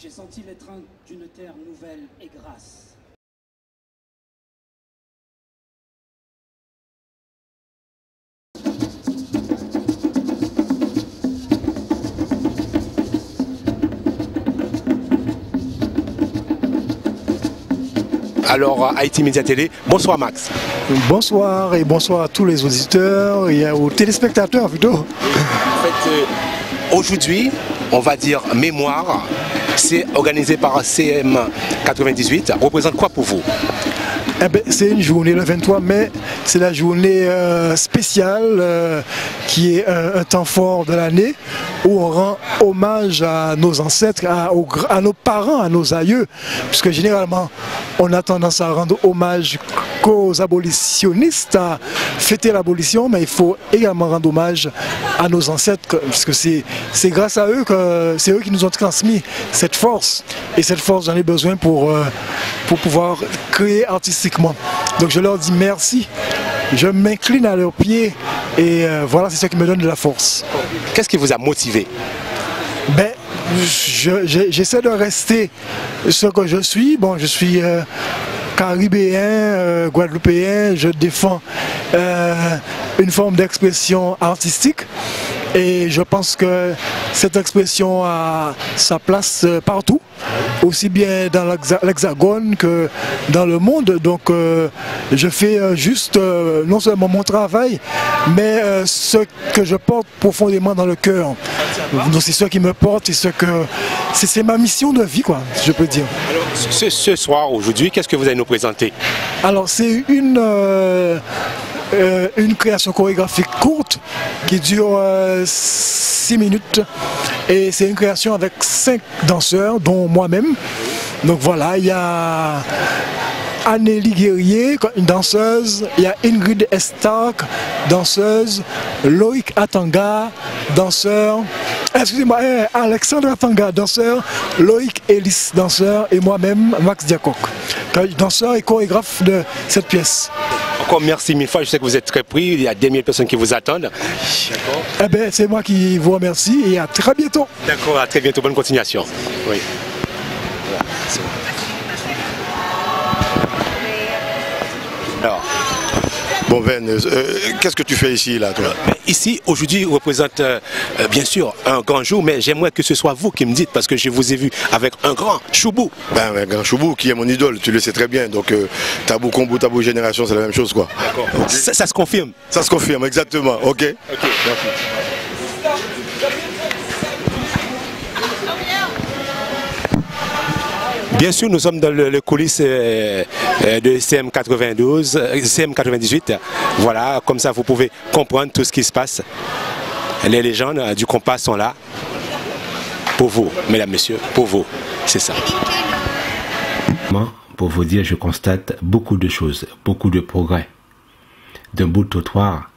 J'ai senti l'étreinte d'une terre nouvelle et grasse. Alors, Haïti Média Télé, bonsoir Max. Bonsoir et bonsoir à tous les auditeurs et aux téléspectateurs plutôt. En fait, aujourd'hui, on va dire mémoire, c'est organisé par CM98. Représente quoi pour vous? Eh ben, c'est une journée, le 23 mai, c'est la journée spéciale qui est un temps fort de l'année où on rend hommage à nos ancêtres, à nos parents, à nos aïeux, puisque généralement on a tendance à rendre hommage qu'aux abolitionnistes, à fêter l'abolition, mais il faut également rendre hommage à nos ancêtres, puisque c'est grâce à eux que c'est eux qui nous ont transmis cette force, et cette force j'en ai besoin pour pouvoir créer artistiquement. Donc je leur dis merci, je m'incline à leurs pieds et voilà, c'est ça qui me donne de la force. Qu'est-ce qui vous a motivé? Ben, j'essaie de rester ce que je suis. Bon, je suis caribéen, guadeloupéen, je défends une forme d'expression artistique. Et je pense que cette expression a sa place partout, aussi bien dans l'Hexagone que dans le monde. Donc je fais juste non seulement mon travail, mais ce que je porte profondément dans le cœur. Donc c'est ce qui me porte, c'est ma mission de vie, quoi, je peux dire. Alors, ce soir, aujourd'hui, qu'est-ce que vous allez nous présenter? Alors c'est une création chorégraphique courte qui dure 6 minutes et c'est une création avec 5 danseurs dont moi-même. Donc voilà, il y a Anélie Guerrier, une danseuse, il y a Ingrid Estark, danseuse, Loïc Atanga, danseur, excusez-moi, Alexandre Atanga, danseur, Loïc Ellis, danseur, et moi-même, Max Diacoc, danseur et chorégraphe de cette pièce. Encore merci mille fois, je sais que vous êtes très pris, il y a 10 000 personnes qui vous attendent. Eh bien, c'est moi qui vous remercie et à très bientôt. D'accord, à très bientôt, bonne continuation. Oui. Alors. Bon Ben, qu'est-ce que tu fais ici là, toi? Ici, aujourd'hui, représente bien sûr un grand jour, mais j'aimerais que ce soit vous qui me dites, parce que je vous ai vu avec un grand Choubou. Ben, un grand Choubou qui est mon idole, tu le sais très bien. Donc Tabou Combo, Tabou Génération, c'est la même chose, quoi. D'accord. Ça se confirme? Ça se confirme, exactement. Ok. Ok, merci. Bien sûr, nous sommes dans le coulisses de CM98. Voilà, comme ça vous pouvez comprendre tout ce qui se passe. Les légendes du compas sont là. Pour vous, mesdames, messieurs, pour vous. C'est ça. Pour vous dire, je constate beaucoup de choses, beaucoup de progrès. D'un bout de trottoir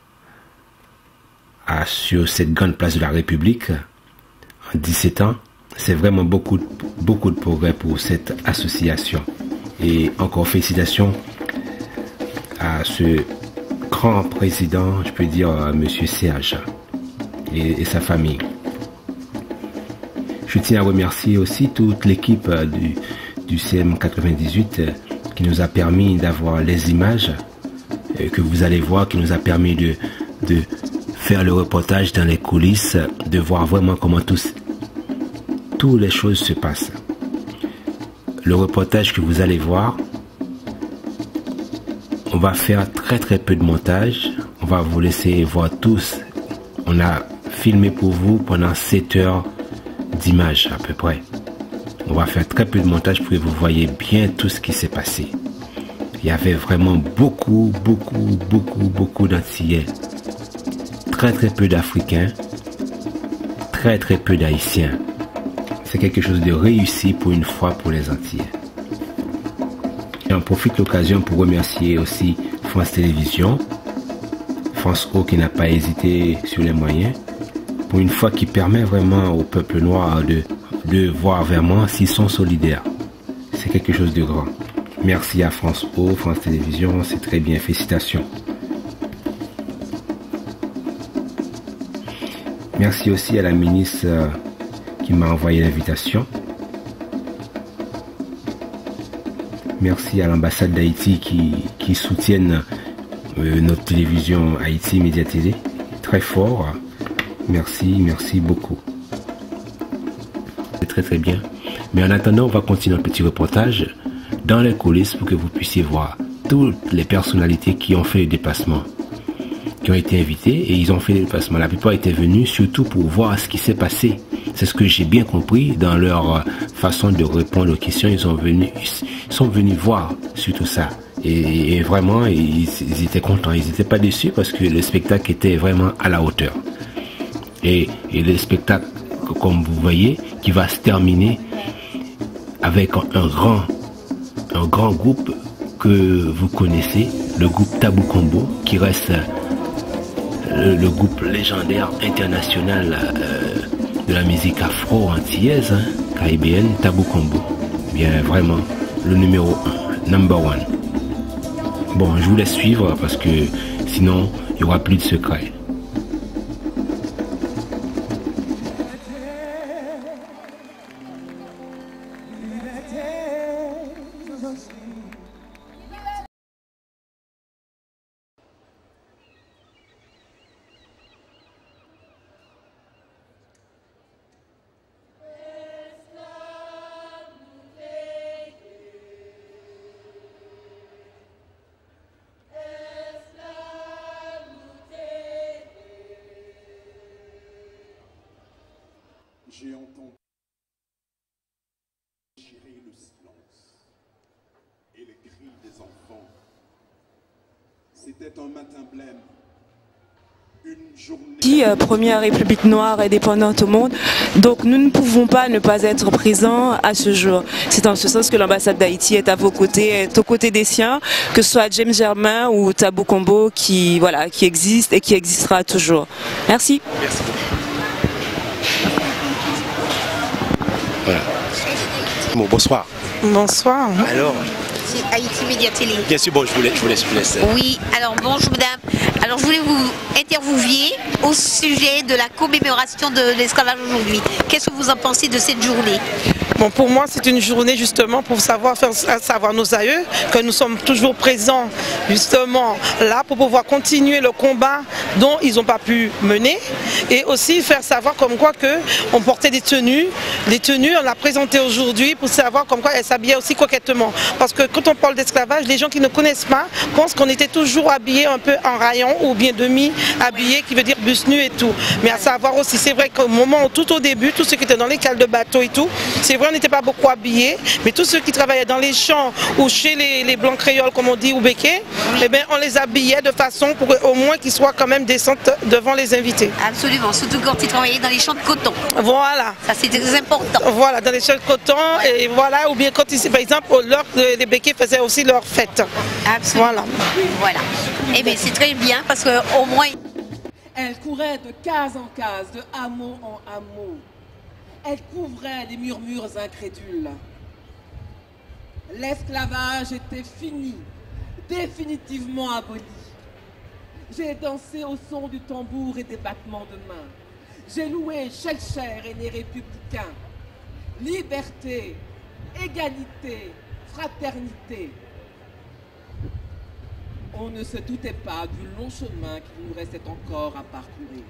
sur cette grande place de la République, en 17 ans, c'est vraiment beaucoup de progrès pour cette association. Et encore félicitations à ce grand président, je peux dire M. Serge et sa famille. Je tiens à remercier aussi toute l'équipe du CM98 qui nous a permis d'avoir les images que vous allez voir, qui nous a permis de faire le reportage dans les coulisses, de voir vraiment comment toutes les choses se passent. Le reportage que vous allez voir, on va faire très peu de montage. On va vous laisser voir tous. On a filmé pour vous pendant 7 heures d'images à peu près. On va faire très peu de montage pour que vous voyez bien tout ce qui s'est passé. Il y avait vraiment beaucoup d'Antillais. Très peu d'Africains. Très peu d'Haïtiens. C'est quelque chose de réussi pour une fois pour les Antillais. J'en profite de l'occasion pour remercier aussi France Télévisions, France O qui n'a pas hésité sur les moyens, pour une fois qui permet vraiment au peuple noir de voir vraiment s'ils sont solidaires. C'est quelque chose de grand. Merci à France O, France Télévisions, c'est très bien, félicitations. Merci aussi à la ministre qui m'a envoyé l'invitation. Merci à l'ambassade d'Haïti qui soutiennent notre télévision Haïti Média Télé. Très fort. Merci, merci beaucoup. C'est très très bien. Mais en attendant, on va continuer un petit reportage dans les coulisses pour que vous puissiez voir toutes les personnalités qui ont fait le déplacement, qui ont été invités et ils ont fait le déplacement. La plupart étaient venus surtout pour voir ce qui s'est passé. C'est ce que j'ai bien compris dans leur façon de répondre aux questions. Ils sont venus voir surtout ça. Et vraiment, ils étaient contents. Ils n'étaient pas déçus parce que le spectacle était vraiment à la hauteur. Et le spectacle, comme vous voyez, qui va se terminer avec un grand groupe que vous connaissez, le groupe Tabou Combo, qui reste le groupe légendaire international de la musique afro-antillaise, caribéenne, Tabou Combo. Bien vraiment, le numéro 1, number 1. Bon, je vous laisse suivre parce que sinon, il n'y aura plus de secrets. J'ai entendu déchirer le silence et les cris des enfants. C'était un matin blême, une journée... Première république noire indépendante au monde, donc nous ne pouvons pas ne pas être présents à ce jour. C'est en ce sens que l'ambassade d'Haïti est à vos côtés, est aux côtés des siens, que ce soit James Germain ou Tabou Combo qui existe et qui existera toujours. Merci. Merci. Voilà. Bon, bonsoir. Bonsoir. Alors, c'est Haïti Média Télé. bien sûr, bon, je vous laisse. Oui, alors bonjour madame. Alors je voulais vous interviewer au sujet de la commémoration de l'esclavage aujourd'hui. Qu'est-ce que vous en pensez de cette journée? Bon, pour moi, c'est une journée justement pour faire savoir nos aïeux que nous sommes toujours présents justement là pour pouvoir continuer le combat dont ils n'ont pas pu mener et aussi faire savoir comme quoi que on portait des tenues. Les tenues, on l'a présenté aujourd'hui pour savoir comme quoi elles s'habillaient aussi coquettement. Parce que quand on parle d'esclavage, les gens qui ne connaissent pas pensent qu'on était toujours habillés un peu en rayon ou bien demi-habillés, qui veut dire bus nu et tout. Mais à savoir aussi, c'est vrai qu'au moment, tout au début, tous ceux qui étaient dans les cales de bateau et tout, c'est vrai, on n'était pas beaucoup habillés, mais tous ceux qui travaillaient dans les champs ou chez les blancs créoles, comme on dit, ou béquets, eh bien, on les habillait de façon pour au moins qu'ils soient quand même décents devant les invités. Absolument, surtout quand ils travaillaient dans les champs de coton. Voilà. Ça, c'est très important. Voilà, dans les champs de coton, et voilà, ou bien quand ils, par exemple, les béquets faisaient aussi leur fête. Absolument. Voilà. Eh bien, c'est très bien parce qu'au moins... Elle courait de case en case, de hameau en hameau. Elle couvrait les murmures incrédules. L'esclavage était fini, définitivement aboli. J'ai dansé au son du tambour et des battements de main. J'ai loué Schellcher et les républicains. Liberté, égalité, fraternité. On ne se doutait pas du long chemin qu'il nous restait encore à parcourir.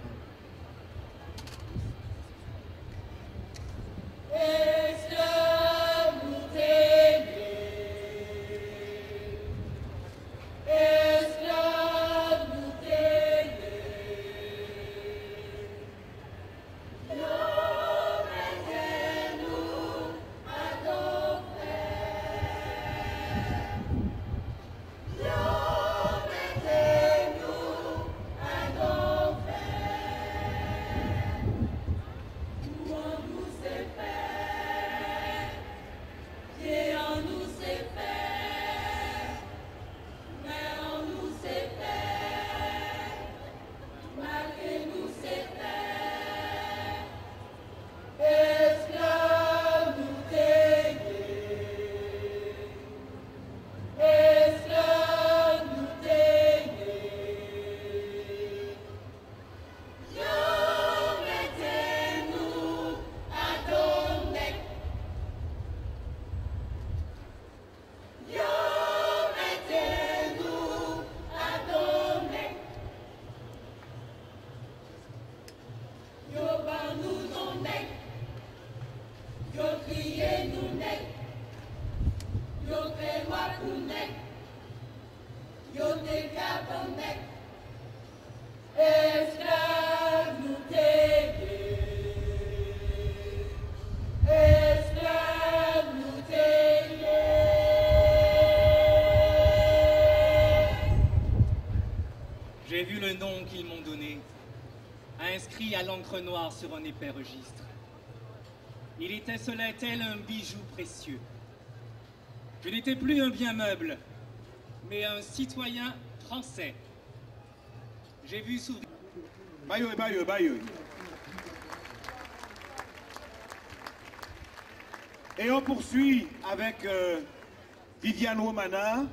écrit à l'encre noire sur un épais registre. Il était cela tel un bijou précieux. Je n'étais plus un bien meuble, mais un citoyen français. J'ai vu souvent... Bayoui. Et on poursuit avec Viviane Romana,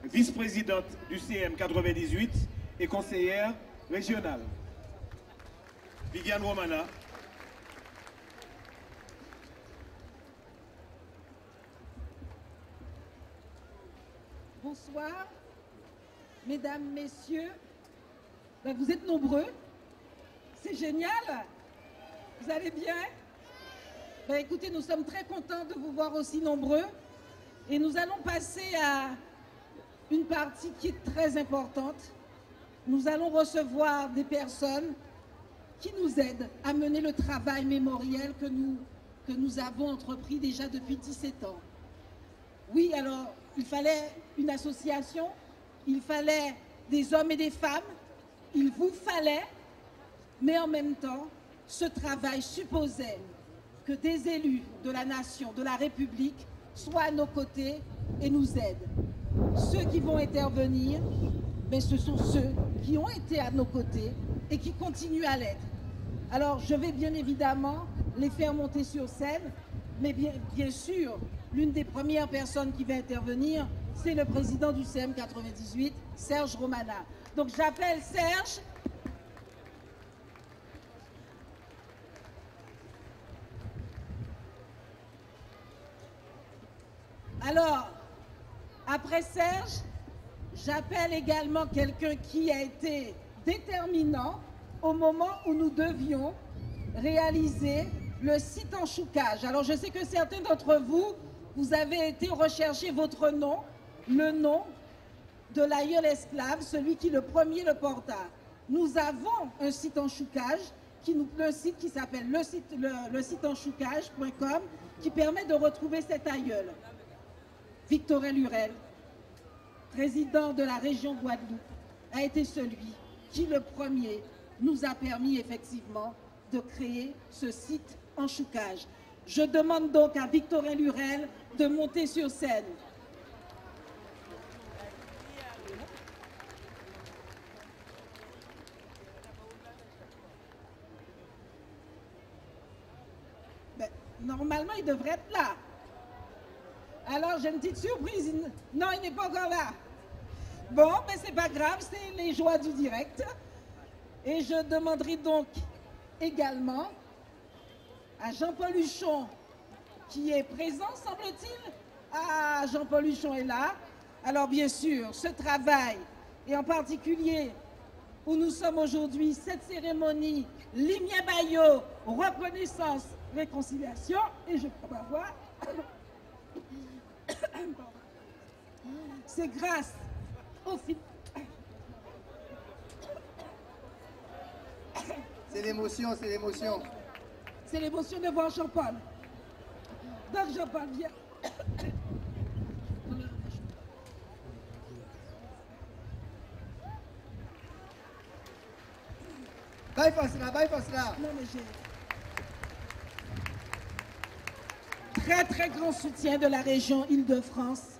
vice-présidente du CM 98 et conseillère régionale. Viviane Romana. Bonsoir, mesdames, messieurs. Ben, vous êtes nombreux. C'est génial. Vous allez bien? Ben, écoutez, nous sommes très contents de vous voir aussi nombreux. Et nous allons passer à une partie qui est très importante. Nous allons recevoir des personnes qui nous aident à mener le travail mémoriel que nous avons entrepris déjà depuis 17 ans. Oui, alors, il fallait une association, il fallait des hommes et des femmes, il vous fallait, mais en même temps, ce travail supposait que des élus de la nation, de la République, soient à nos côtés et nous aident. Ceux qui vont intervenir, mais ce sont ceux qui ont été à nos côtés et qui continuent à l'être. Alors, je vais bien évidemment les faire monter sur scène, mais bien sûr, l'une des premières personnes qui va intervenir, c'est le président du CM 98, Serge Romana. Donc j'appelle Serge. Alors, après Serge, j'appelle également quelqu'un qui a été déterminant au moment où nous devions réaliser le site en choucage. Alors je sais que certains d'entre vous, vous avez été rechercher votre nom, le nom de l'aïeul esclave, celui qui le premier le porta. Nous avons un site en choucage, un site qui s'appelle le site en choucage.com, qui permet de retrouver cet aïeul. Victorin Lurel, président de la région Guadeloupe, a été celui qui le premier nous a permis effectivement de créer ce site en choucage. Je demande donc à Victorin Lurel de monter sur scène. Ben, normalement, il devrait être là. Alors, j'ai une petite surprise. Non, il n'est pas encore là. Bon, mais c'est pas grave, c'est les joies du direct. Et je demanderai donc également à Jean-Paul Huchon, qui est présent, semble-t-il. Ah, Jean-Paul Huchon est là. Alors, bien sûr, ce travail, et en particulier où nous sommes aujourd'hui, cette cérémonie Limia Bayo, reconnaissance, réconciliation, et je peux pas voir. C'est grâce au film. C'est l'émotion, c'est l'émotion. C'est l'émotion de voir Jean-Paul. Donc Jean-Paul, viens. Bye Fasla. Non mais j'ai... Très grand soutien de la région Île-de-France.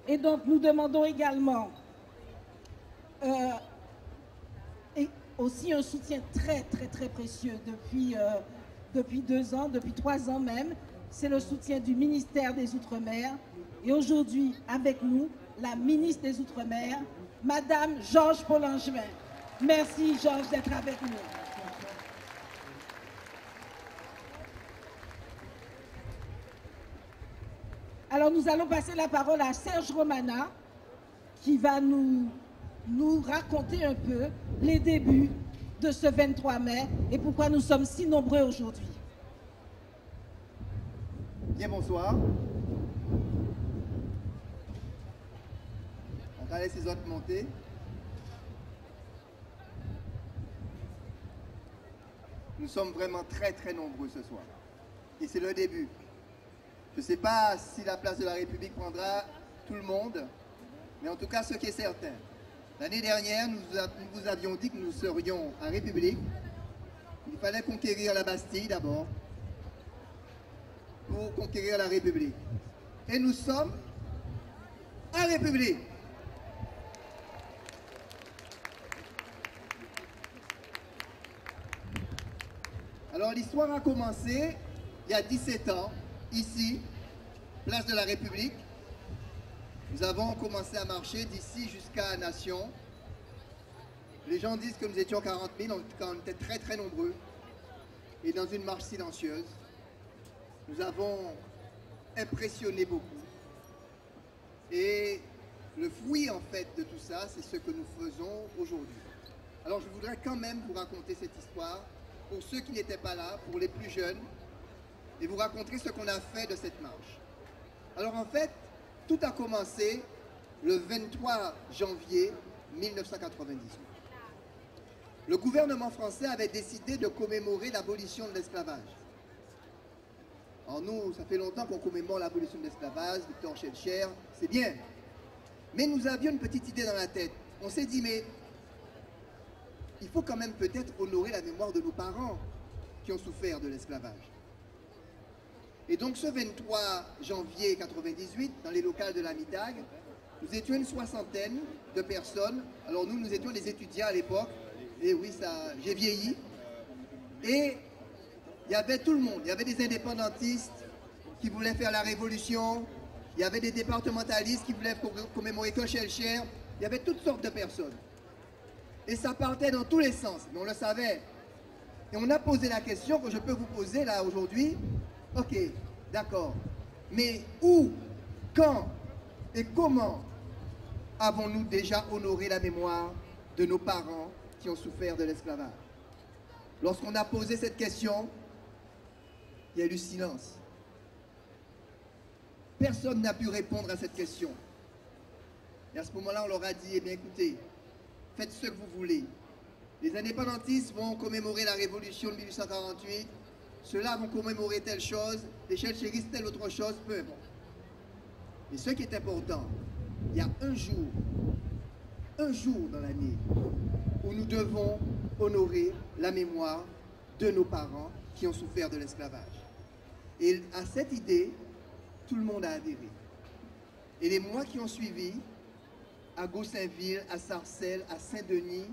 Et donc nous demandons également et aussi un soutien très précieux depuis 2 ans, depuis 3 ans même. C'est le soutien du ministère des Outre-mer. Et aujourd'hui, avec nous, la ministre des Outre-mer, Madame Georges Paul-Angevin. Merci Georges d'être avec nous. Alors nous allons passer la parole à Serge Romana qui va nous raconter un peu les débuts de ce 23 mai et pourquoi nous sommes si nombreux aujourd'hui. Bien, bonsoir. On va laisser les autres monter. Nous sommes vraiment très nombreux ce soir. Et c'est le début. Je ne sais pas si la place de la République prendra tout le monde, mais en tout cas, ce qui est certain, L'année dernière, nous vous avions dit que nous serions en République. Il fallait conquérir la Bastille d'abord pour conquérir la République. Et nous sommes en République. Alors l'histoire a commencé il y a 17 ans, ici, place de la République. Nous avons commencé à marcher d'ici jusqu'à Nation. Les gens disent que nous étions 40 000, en tout cas on était très très nombreux. Et dans une marche silencieuse, nous avons impressionné beaucoup. Et le fruit en fait de tout ça, c'est ce que nous faisons aujourd'hui. Alors je voudrais quand même vous raconter cette histoire, pour ceux qui n'étaient pas là, pour les plus jeunes, et vous raconter ce qu'on a fait de cette marche. Alors en fait, tout a commencé le 23 janvier 1998. Le gouvernement français avait décidé de commémorer l'abolition de l'esclavage. Alors nous, ça fait longtemps qu'on commémore l'abolition de l'esclavage, Victor Schœlcher, c'est bien. Mais nous avions une petite idée dans la tête. On s'est dit, mais il faut quand même peut-être honorer la mémoire de nos parents qui ont souffert de l'esclavage. Et donc ce 23 janvier 1998, dans les locales de la MIDAG, nous étions une soixantaine de personnes. Alors nous étions des étudiants à l'époque. Et oui, j'ai vieilli. Et il y avait tout le monde. Il y avait des indépendantistes qui voulaient faire la révolution. Il y avait des départementalistes qui voulaient commémorer Schœlcher. Il y avait toutes sortes de personnes. Et ça partait dans tous les sens. Mais on le savait. Et on a posé la question que je peux vous poser là aujourd'hui. Ok, d'accord. Mais où, quand et comment avons-nous déjà honoré la mémoire de nos parents qui ont souffert de l'esclavage? Lorsqu'on a posé cette question, il y a eu silence. Personne n'a pu répondre à cette question. Et à ce moment-là, on leur a dit, eh bien écoutez, faites ce que vous voulez. Les indépendantistes vont commémorer la révolution de 1848, ceux-là vont commémorer telle chose, les schœlcheristes telle autre chose, peu importe. Et ce qui est important, il y a un jour dans l'année où nous devons honorer la mémoire de nos parents qui ont souffert de l'esclavage. Et à cette idée, tout le monde a adhéré. Et les mois qui ont suivi, à Gossainville, à Sarcelles, à Saint-Denis,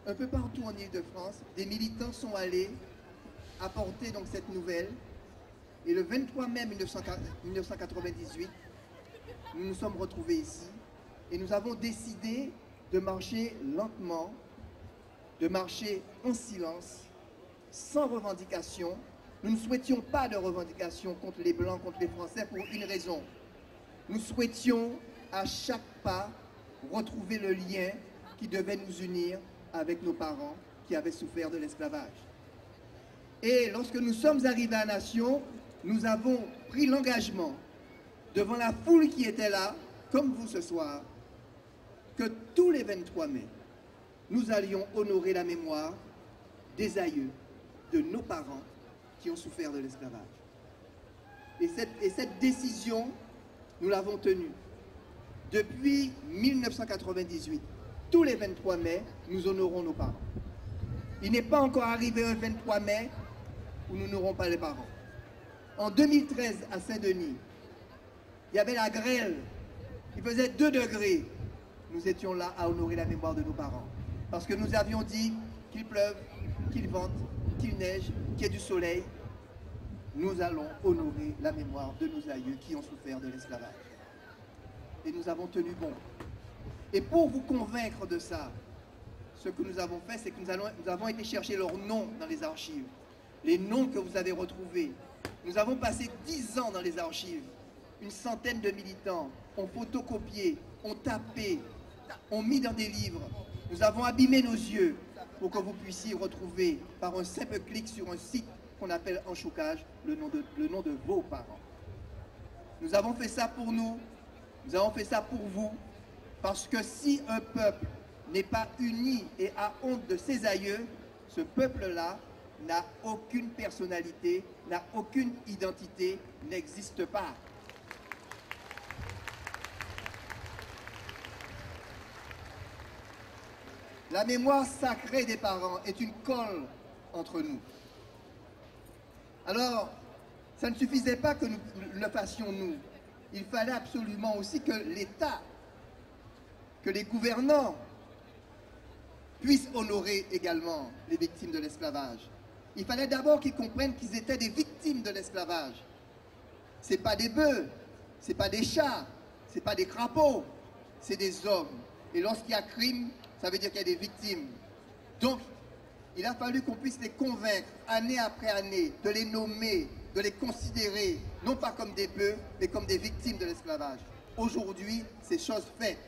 un peu partout en Île-de-France, des militants sont allés apporter donc cette nouvelle. Et le 23 mai 1998, nous nous sommes retrouvés ici et nous avons décidé de marcher lentement, de marcher en silence, sans revendication. Nous ne souhaitions pas de revendication contre les Blancs, contre les Français, pour une raison. Nous souhaitions à chaque pas retrouver le lien qui devait nous unir avec nos parents qui avaient souffert de l'esclavage. Et lorsque nous sommes arrivés à Nation, nous avons pris l'engagement devant la foule qui était là, comme vous ce soir, que tous les 23 mai, nous allions honorer la mémoire des aïeux, de nos parents qui ont souffert de l'esclavage. Et cette décision, nous l'avons tenue. Depuis 1998, tous les 23 mai, nous honorons nos parents. Il n'est pas encore arrivé un 23 mai où nous n'aurons pas les parents. En 2013, à Saint-Denis, il y avait la grêle. Il faisait 2 degrés. Nous étions là à honorer la mémoire de nos parents. Parce que nous avions dit qu'il pleuve, qu'il vente, qu'il neige, qu'il y ait du soleil. Nous allons honorer la mémoire de nos aïeux qui ont souffert de l'esclavage. Et nous avons tenu bon. Et pour vous convaincre de ça, ce que nous avons fait, c'est que nous avons été chercher leurs noms dans les archives. Les noms que vous avez retrouvés. Nous avons passé 10 ans dans les archives. Une centaine de militants ont photocopié, ont tapé, ont mis dans des livres. Nous avons abîmé nos yeux pour que vous puissiez retrouver par un simple clic sur un site qu'on appelle Enchoucage le nom de vos parents. Nous avons fait ça pour nous, nous avons fait ça pour vous, parce que si un peuple n'est pas uni et a honte de ses aïeux, ce peuple-là n'a aucune personnalité, n'a aucune identité, n'existe pas. La mémoire sacrée des parents est une colle entre nous. Alors, ça ne suffisait pas que nous le fassions nous. Il fallait absolument aussi que l'État, que les gouvernants puissent honorer également les victimes de l'esclavage. Il fallait d'abord qu'ils comprennent qu'ils étaient des victimes de l'esclavage. Ce n'est pas des bœufs, ce n'est pas des chats, ce n'est pas des crapauds, c'est des hommes. Et lorsqu'il y a crime, ça veut dire qu'il y a des victimes. Donc, il a fallu qu'on puisse les convaincre, année après année, de les nommer, de les considérer, non pas comme des bœufs, mais comme des victimes de l'esclavage. Aujourd'hui, c'est chose faite.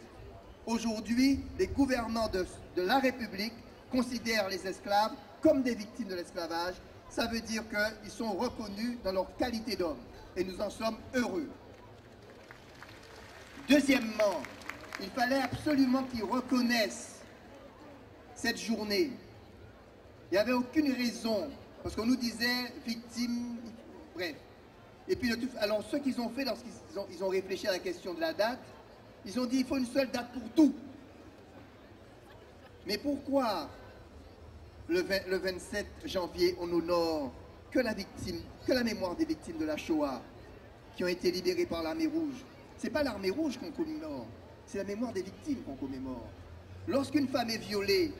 Aujourd'hui, les gouvernants de la République considèrent les esclaves comme des victimes de l'esclavage. Ça veut dire qu'ils sont reconnus dans leur qualité d'homme. Et nous en sommes heureux. Deuxièmement, il fallait absolument qu'ils reconnaissent cette journée. Il n'y avait aucune raison, parce qu'on nous disait victime, bref. Et puis, alors ce qu'ils ont fait lorsqu'ils ont réfléchi à la question de la date, ils ont dit il faut une seule date pour tout. Mais pourquoi le 27 janvier on honore que la mémoire des victimes de la Shoah qui ont été libérées par l'Armée Rouge? Ce n'est pas l'Armée Rouge qu'on commémore, c'est la mémoire des victimes qu'on commémore. Lorsqu'une femme est violée,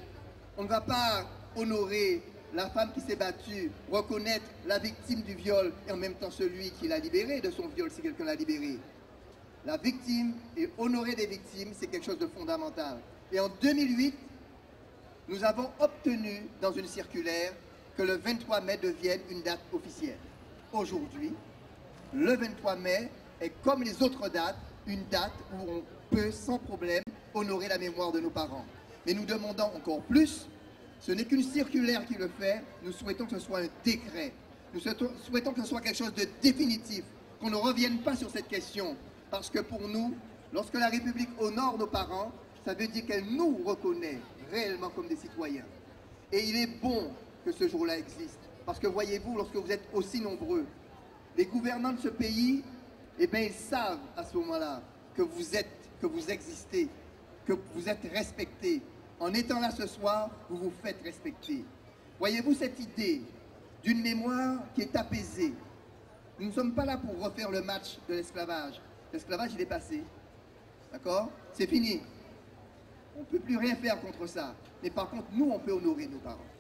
on ne va pas honorer la femme qui s'est battue, reconnaître la victime du viol et en même temps celui qui l'a libérée de son viol si quelqu'un l'a libérée. La victime et honorer des victimes, c'est quelque chose de fondamental. Et en 2008, nous avons obtenu dans une circulaire que le 23 mai devienne une date officielle. Aujourd'hui, le 23 mai est comme les autres dates, une date où on peut sans problème honorer la mémoire de nos parents. Mais nous demandons encore plus. Ce n'est qu'une circulaire qui le fait. Nous souhaitons que ce soit un décret. Nous souhaitons que ce soit quelque chose de définitif, qu'on ne revienne pas sur cette question. Parce que pour nous, lorsque la République honore nos parents, ça veut dire qu'elle nous reconnaît réellement comme des citoyens. Et il est bon que ce jour-là existe. Parce que voyez-vous, lorsque vous êtes aussi nombreux, les gouvernants de ce pays, eh bien, ils savent à ce moment-là que vous existez, que vous êtes respectés. En étant là ce soir, vous vous faites respecter. Voyez-vous cette idée d'une mémoire qui est apaisée. Nous ne sommes pas là pour refaire le match de l'esclavage. L'esclavage, il est passé. D'accord? C'est fini. On ne peut plus rien faire contre ça. Mais par contre, nous, on peut honorer nos parents.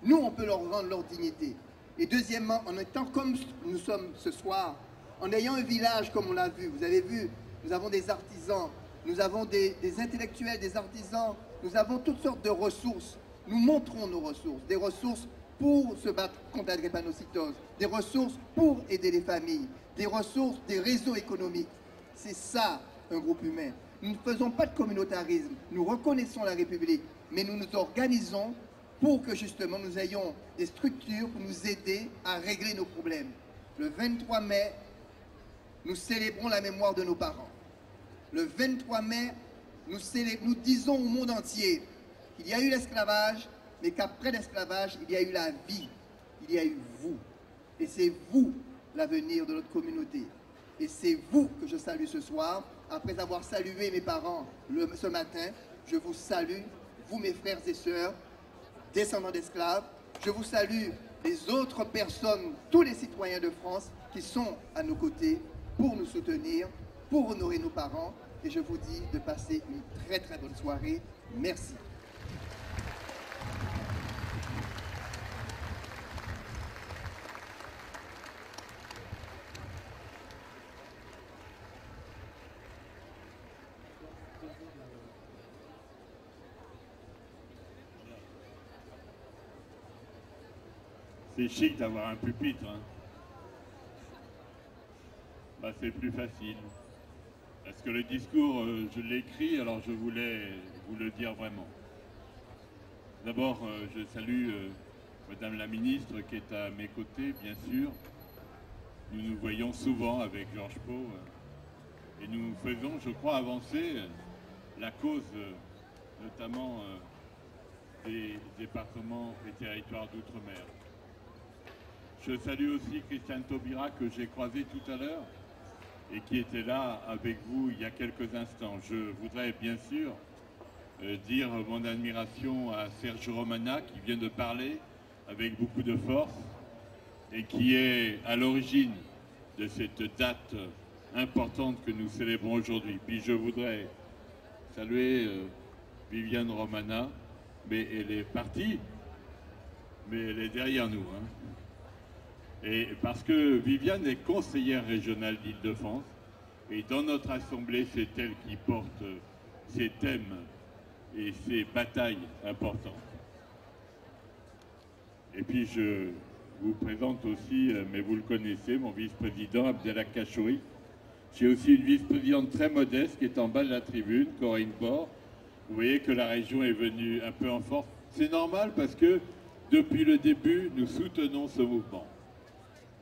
Nous, on peut leur rendre leur dignité. Et deuxièmement, en étant comme nous sommes ce soir, en ayant un village comme on l'a vu, vous avez vu, nous avons des artisans, nous avons des intellectuels, des artisans, nous avons toutes sortes de ressources. Nous montrons nos ressources, des ressources pour se battre contre la drépanocytose, des ressources pour aider les familles, des ressources, des réseaux économiques. C'est ça, un groupe humain. Nous ne faisons pas de communautarisme, nous reconnaissons la République, mais nous nous organisons pour que justement nous ayons des structures pour nous aider à régler nos problèmes. Le 23 mai, nous célébrons la mémoire de nos parents. Le 23 mai, nous disons au monde entier qu'il y a eu l'esclavage, mais qu'après l'esclavage, il y a eu la vie, il y a eu vous. Et c'est vous l'avenir de notre communauté. Et c'est vous que je salue ce soir. Après avoir salué mes parents ce matin, je vous salue, vous mes frères et sœurs, descendants d'esclaves. Je vous salue les autres personnes, tous les citoyens de France qui sont à nos côtés pour nous soutenir, pour honorer nos parents. Et je vous dis de passer une très très bonne soirée. Merci. C'est chic d'avoir un pupitre. Hein. Bah, c'est plus facile. Parce que le discours, je l'ai écrit, alors je voulais vous le dire vraiment. D'abord, je salue Madame la Ministre qui est à mes côtés, bien sûr. Nous nous voyons souvent avec Georges Pau et nous faisons, je crois, avancer la cause, notamment des départements et territoires d'outre-mer. Je salue aussi Christiane Taubira que j'ai croisé tout à l'heure et qui était là avec vous il y a quelques instants. Je voudrais bien sûr dire mon admiration à Serge Romana qui vient de parler avec beaucoup de force et qui est à l'origine de cette date importante que nous célébrons aujourd'hui. Puis je voudrais saluer Viviane Romana, mais elle est partie, mais elle est derrière nous. Hein. Et parce que Viviane est conseillère régionale d'Île-de-France, et dans notre assemblée, c'est elle qui porte ces thèmes et ces batailles importantes. Et puis je vous présente aussi, mais vous le connaissez, mon vice-président Abdellah Kachouri. J'ai aussi une vice-présidente très modeste qui est en bas de la tribune, Corinne Bord. Vous voyez que la région est venue un peu en force. C'est normal parce que depuis le début, nous soutenons ce mouvement.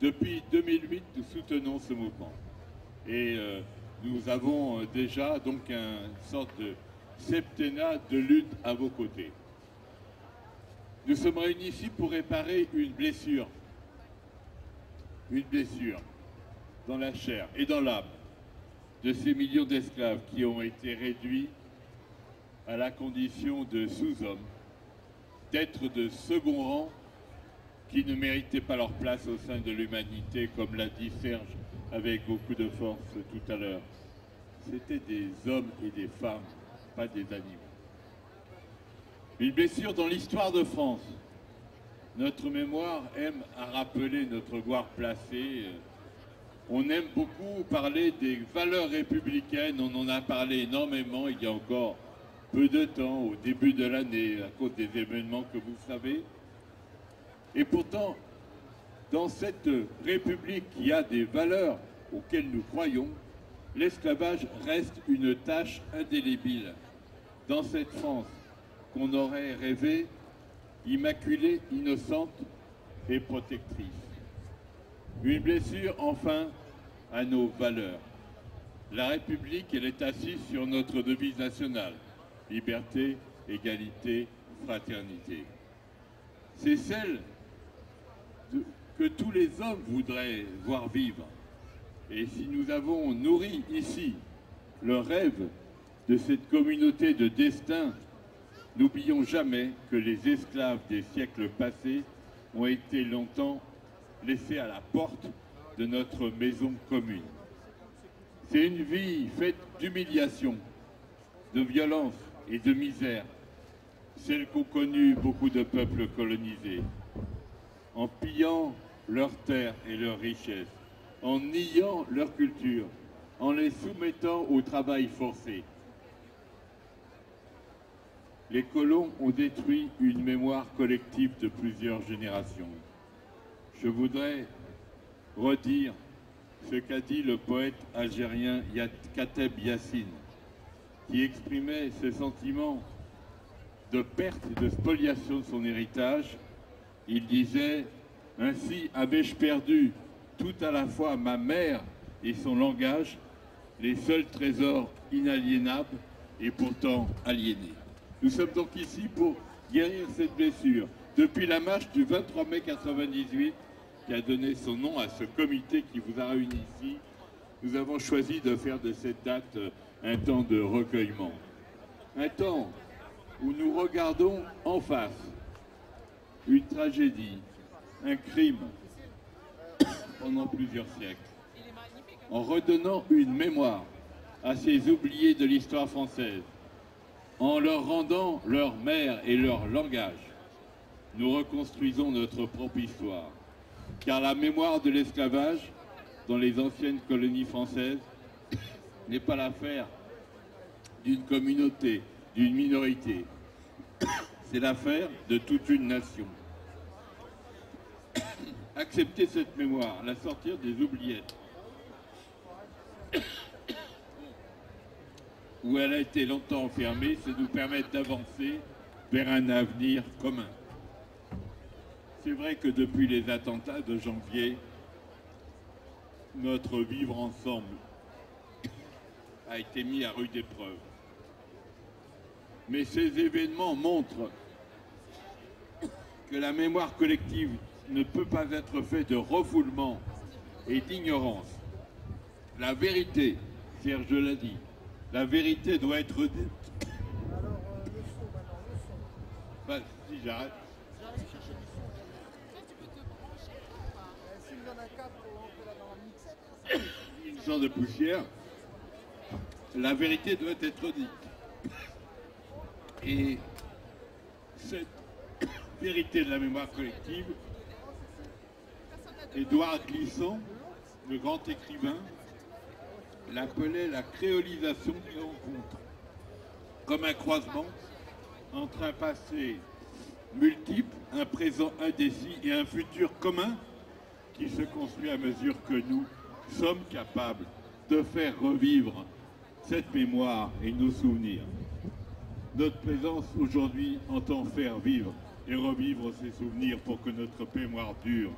Depuis 2008, nous soutenons ce mouvement. Et nous avons déjà donc une sorte de septennat de lutte à vos côtés. Nous sommes réunis ici pour réparer une blessure dans la chair et dans l'âme de ces millions d'esclaves qui ont été réduits à la condition de sous-hommes, d'êtres de second rang qui ne méritaient pas leur place au sein de l'humanité, comme l'a dit Serge avec beaucoup de force tout à l'heure. C'était des hommes et des femmes, pas des animaux. Une blessure dans l'histoire de France. Notre mémoire aime à rappeler notre gloire placée. On aime beaucoup parler des valeurs républicaines, on en a parlé énormément il y a encore peu de temps, au début de l'année, à cause des événements que vous savez. Et pourtant, dans cette République qui a des valeurs auxquelles nous croyons, l'esclavage reste une tâche indélébile. Dans cette France qu'on aurait rêvée, immaculée, innocente et protectrice. Une blessure, enfin, à nos valeurs. La République, elle est assise sur notre devise nationale. Liberté, égalité, fraternité. C'est celle que tous les hommes voudraient voir vivre. Et si nous avons nourri ici le rêve de cette communauté de destin, n'oublions jamais que les esclaves des siècles passés ont été longtemps laissés à la porte de notre maison commune. C'est une vie faite d'humiliation, de violence et de misère, celle qu'ont connue beaucoup de peuples colonisés, en pillant leurs terres et leurs richesses, en niant leur culture, en les soumettant au travail forcé. Les colons ont détruit une mémoire collective de plusieurs générations. Je voudrais redire ce qu'a dit le poète algérien Kateb Yassine, qui exprimait ce sentiment de perte et de spoliation de son héritage. Il disait « Ainsi avais-je perdu tout à la fois ma mère et son langage, les seuls trésors inaliénables et pourtant aliénés. » Nous sommes donc ici pour guérir cette blessure. Depuis la marche du 23 mai 1998, qui a donné son nom à ce comité qui vous a réunis ici, nous avons choisi de faire de cette date un temps de recueillement. Un temps où nous regardons en face une tragédie, un crime pendant plusieurs siècles, en redonnant une mémoire à ces oubliés de l'histoire française, en leur rendant leur mère et leur langage. Nous reconstruisons notre propre histoire, car la mémoire de l'esclavage dans les anciennes colonies françaises n'est pas l'affaire d'une communauté, d'une minorité. C'est l'affaire de toute une nation. Accepter cette mémoire, la sortir des oubliettes, où elle a été longtemps enfermée, c'est nous permettre d'avancer vers un avenir commun. C'est vrai que depuis les attentats de janvier, notre vivre ensemble a été mis à rude épreuve. Mais ces événements montrent que la mémoire collective ne peut pas être faite de refoulement et d'ignorance. La vérité, Serge l'a dit, la vérité doit être dite. Enfin, si j'arrête. Une sorte de poussière. La vérité doit être dite. Et cette vérité de la mémoire collective, Édouard Glissant, le grand écrivain, l'appelait la créolisation des rencontres, comme un croisement entre un passé multiple, un présent indécis et un futur commun qui se construit à mesure que nous sommes capables de faire revivre cette mémoire et nos souvenirs. Notre présence aujourd'hui entend faire vivre et revivre ces souvenirs pour que notre mémoire dure.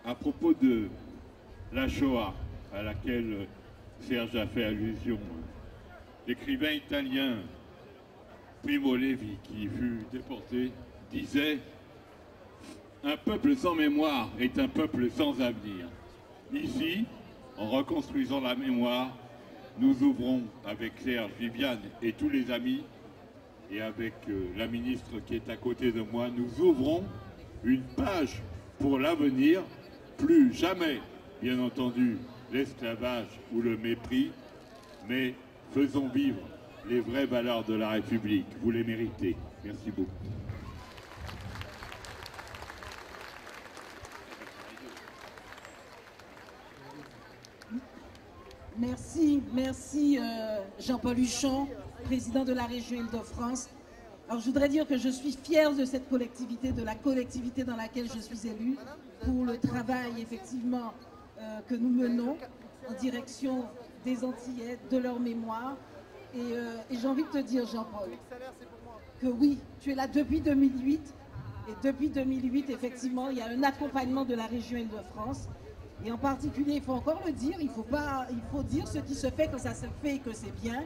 À propos de la Shoah, à laquelle Serge a fait allusion, l'écrivain italien Primo Levi, qui fut déporté, disait « Un peuple sans mémoire est un peuple sans avenir ». Ici, en reconstruisant la mémoire, nous ouvrons avec Serge, Viviane et tous les amis, et avec la ministre qui est à côté de moi, nous ouvrons une page pour l'avenir. Plus jamais, bien entendu, l'esclavage ou le mépris, mais faisons vivre les vraies valeurs de la République. Vous les méritez. Merci beaucoup. Merci Jean-Paul Huchon, président de la région Île-de-France. Alors je voudrais dire que je suis fière de cette collectivité, de la collectivité dans laquelle je suis élue, pour le travail effectivement que nous menons en direction des Antillais, de leur mémoire. Et j'ai envie de te dire, Jean-Paul, que oui, tu es là depuis 2008. Et depuis 2008, effectivement, il y a un accompagnement de la région Île-de-France. Et en particulier, il faut encore le dire, il faut dire ce qui se fait quand ça se fait et que c'est bien,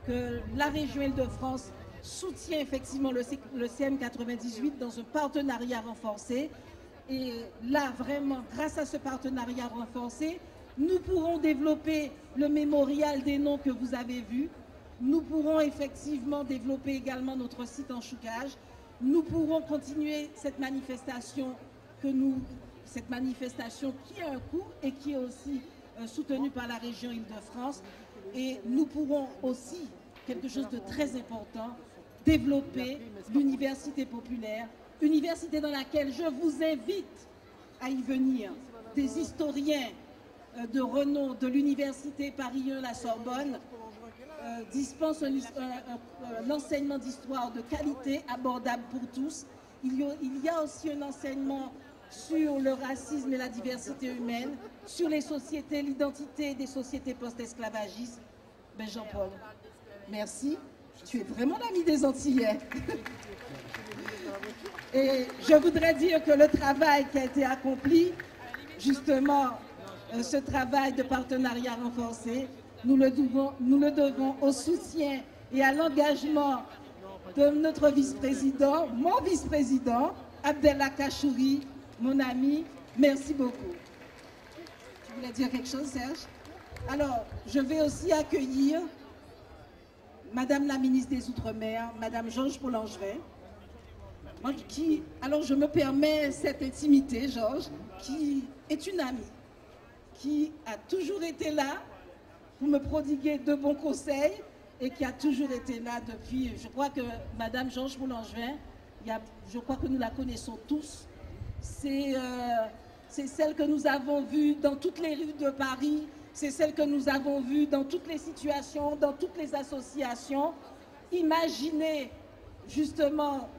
que la région Île-de-France soutient effectivement le CM 98 dans un partenariat renforcé. Et là, vraiment, grâce à ce partenariat renforcé, nous pourrons développer le mémorial des noms que vous avez vu. Nous pourrons effectivement développer également notre site en choucage. Nous pourrons continuer cette manifestation qui a un coût et qui est aussi soutenue par la région Île-de-France. Et nous pourrons aussi, quelque chose de très important, développer l'université populaire, université dans laquelle je vous invite à y venir. Des historiens de renom de l'université Paris 1, la Sorbonne, dispensent un enseignement d'histoire de qualité, abordable pour tous. Il y a aussi un enseignement sur le racisme et la diversité humaine, sur les sociétés, l'identité des sociétés post-esclavagistes. Ben Jean-Paul, merci. Tu es vraiment l'ami des Antillais. Et je voudrais dire que le travail qui a été accompli, justement, ce travail de partenariat renforcé, nous le devons au soutien et à l'engagement de notre vice-président, mon vice-président, Abdellah Kachouri, mon ami. Merci beaucoup. Tu voulais dire quelque chose, Serge? Alors, je vais aussi accueillir Madame la ministre des Outre-mer, Madame Georges Paul-Langevin, alors je me permets cette intimité, Georges, qui est une amie, qui a toujours été là pour me prodiguer de bons conseils et qui a toujours été là depuis, je crois que Madame Georges Paul-Langevin, je crois que nous la connaissons tous, c'est celle que nous avons vue dans toutes les rues de Paris, c'est celle que nous avons vue dans toutes les situations, dans toutes les associations. Imaginez justement,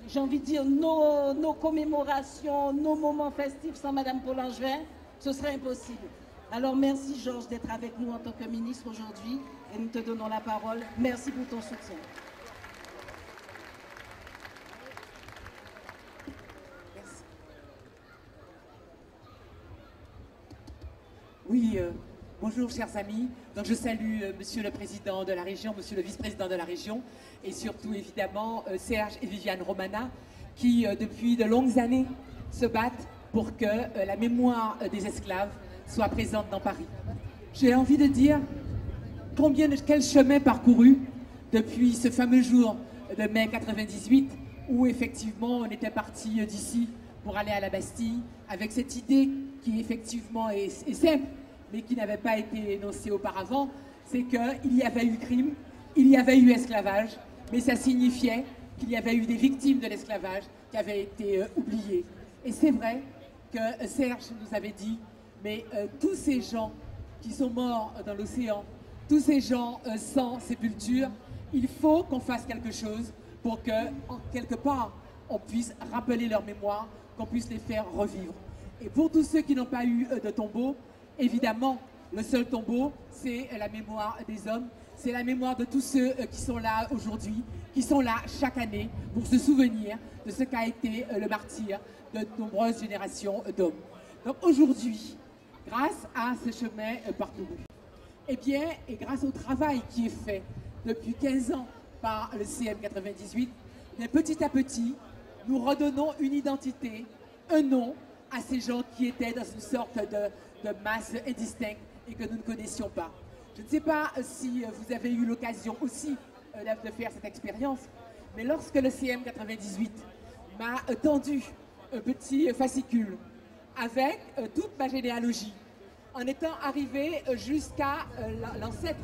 j'ai envie de dire, nos commémorations, nos moments festifs sans Madame Paul-Langevin, ce serait impossible. Alors merci Georges d'être avec nous en tant que ministre aujourd'hui et nous te donnons la parole. Merci pour ton soutien. Oui, bonjour chers amis. Donc je salue Monsieur le Président de la région, Monsieur le Vice-président de la région et surtout évidemment Serge et Viviane Romana qui depuis de longues années se battent pour que la mémoire des esclaves soit présente dans Paris. J'ai envie de dire quel chemin parcouru depuis ce fameux jour de mai 98, où effectivement on était parti d'ici pour aller à la Bastille, avec cette idée qui effectivement est simple, mais qui n'avait pas été énoncée auparavant, c'est qu'il y avait eu crime, il y avait eu esclavage, mais ça signifiait qu'il y avait eu des victimes de l'esclavage qui avaient été oubliées. Et c'est vrai que Serge nous avait dit, mais tous ces gens qui sont morts dans l'océan, tous ces gens sans sépulture, il faut qu'on fasse quelque chose pour que, quelque part, on puisse rappeler leur mémoire, qu'on puisse les faire revivre. Et pour tous ceux qui n'ont pas eu de tombeau, évidemment, le seul tombeau, c'est la mémoire des hommes, c'est la mémoire de tous ceux qui sont là aujourd'hui, qui sont là chaque année pour se souvenir de ce qu'a été le martyre de nombreuses générations d'hommes. Donc aujourd'hui, grâce à ce chemin parcouru, eh bien, et grâce au travail qui est fait depuis 15 ans par le CM98, mais petit à petit, nous redonnons une identité, un nom à ces gens qui étaient dans une sorte de masse indistincte et que nous ne connaissions pas. Je ne sais pas si vous avez eu l'occasion aussi de faire cette expérience, mais lorsque le CM98 m'a tendu un petit fascicule avec toute ma généalogie, en étant arrivé jusqu'à l'ancêtre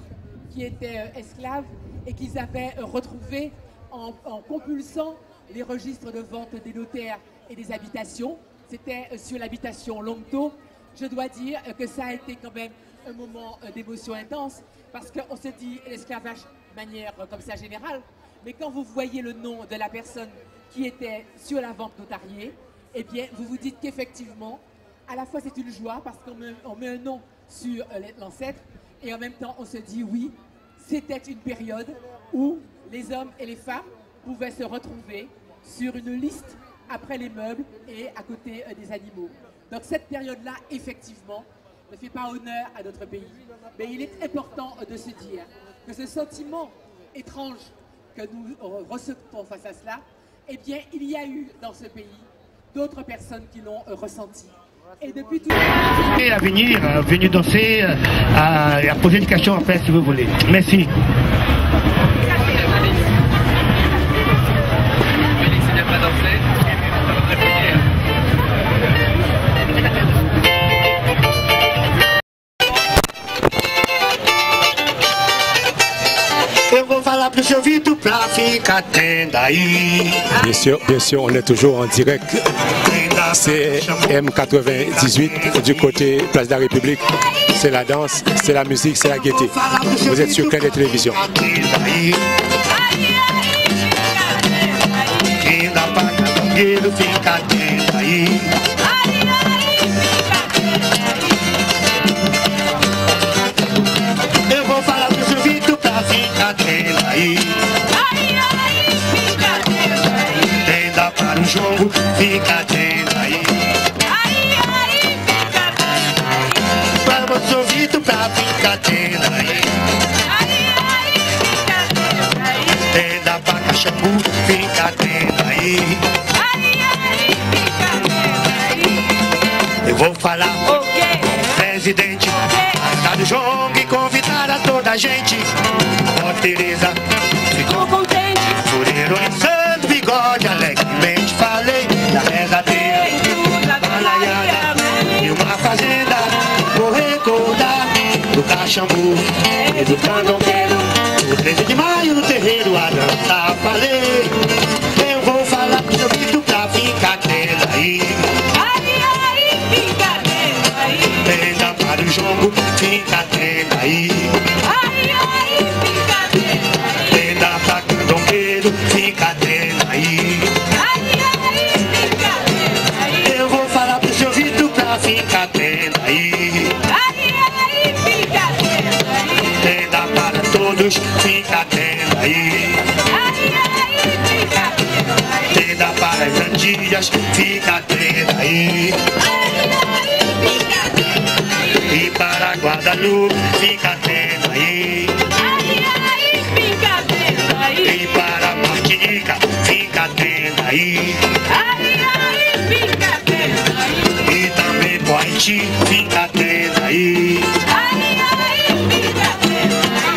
qui était esclave et qu'ils avaient retrouvé en compulsant les registres de vente des notaires et des habitations. C'était sur l'habitation Longto. Je dois dire que ça a été quand même un moment d'émotion intense parce qu'on se dit l'esclavage de manière comme ça générale, mais quand vous voyez le nom de la personne qui était sur la vente notariée, eh bien vous vous dites qu'effectivement, à la fois c'est une joie parce qu'on met un nom sur l'ancêtre et en même temps on se dit oui, c'était une période où les hommes et les femmes pouvaient se retrouver sur une liste après les meubles et à côté des animaux. Donc cette période-là, effectivement, ne fait pas honneur à notre pays. Mais il est important de se dire que ce sentiment étrange que nous ressentons face à cela, eh bien, il y a eu dans ce pays d'autres personnes qui l'ont ressenti. Et depuis tout à venir danser, à poser des questions après si vous voulez. Merci. Eu vou falar pro seu Vitor pra ficar atento aí. Bien sûr, on est toujours en direct. C'est M98 du côté Place de la République. C'est la danse, c'est la musique, c'est la gaieté. Vous êtes sur Canal Télévision. Fica atento aí. Eu vou falar pro seu Vitor pra ficar atento aí. Tenda para o jogo, fica atento aí. Vamos pro seu Vitor pra ficar atento aí. Tenda para Caxambu, fica atento aí. Eu vou falar presidente tá do jogo e convidar a toda a gente. Ó Tereza ficou contente por ironizando bigode alegremente. Falei da rezadeira, balaiada e uma fazenda. Vou recordar do Caxambu e do Candombeiro. O 13 de maio no terreiro a dançar. Falei, eu vou falar pro seu Vitor pra ficar atento aí. Tenda para o jogo, fica atento aí. Tenda pra Candombeiro, fica atento aí. Eu vou falar pro seu Vitor pra ficar atento aí. Tenda para todos, fica atento aí. Tenda para as Antilhas, fica atento aí. E para Guadalupe, fica atento aí. E para Martinica, fica atento aí. E também para Haiti, fica atento aí.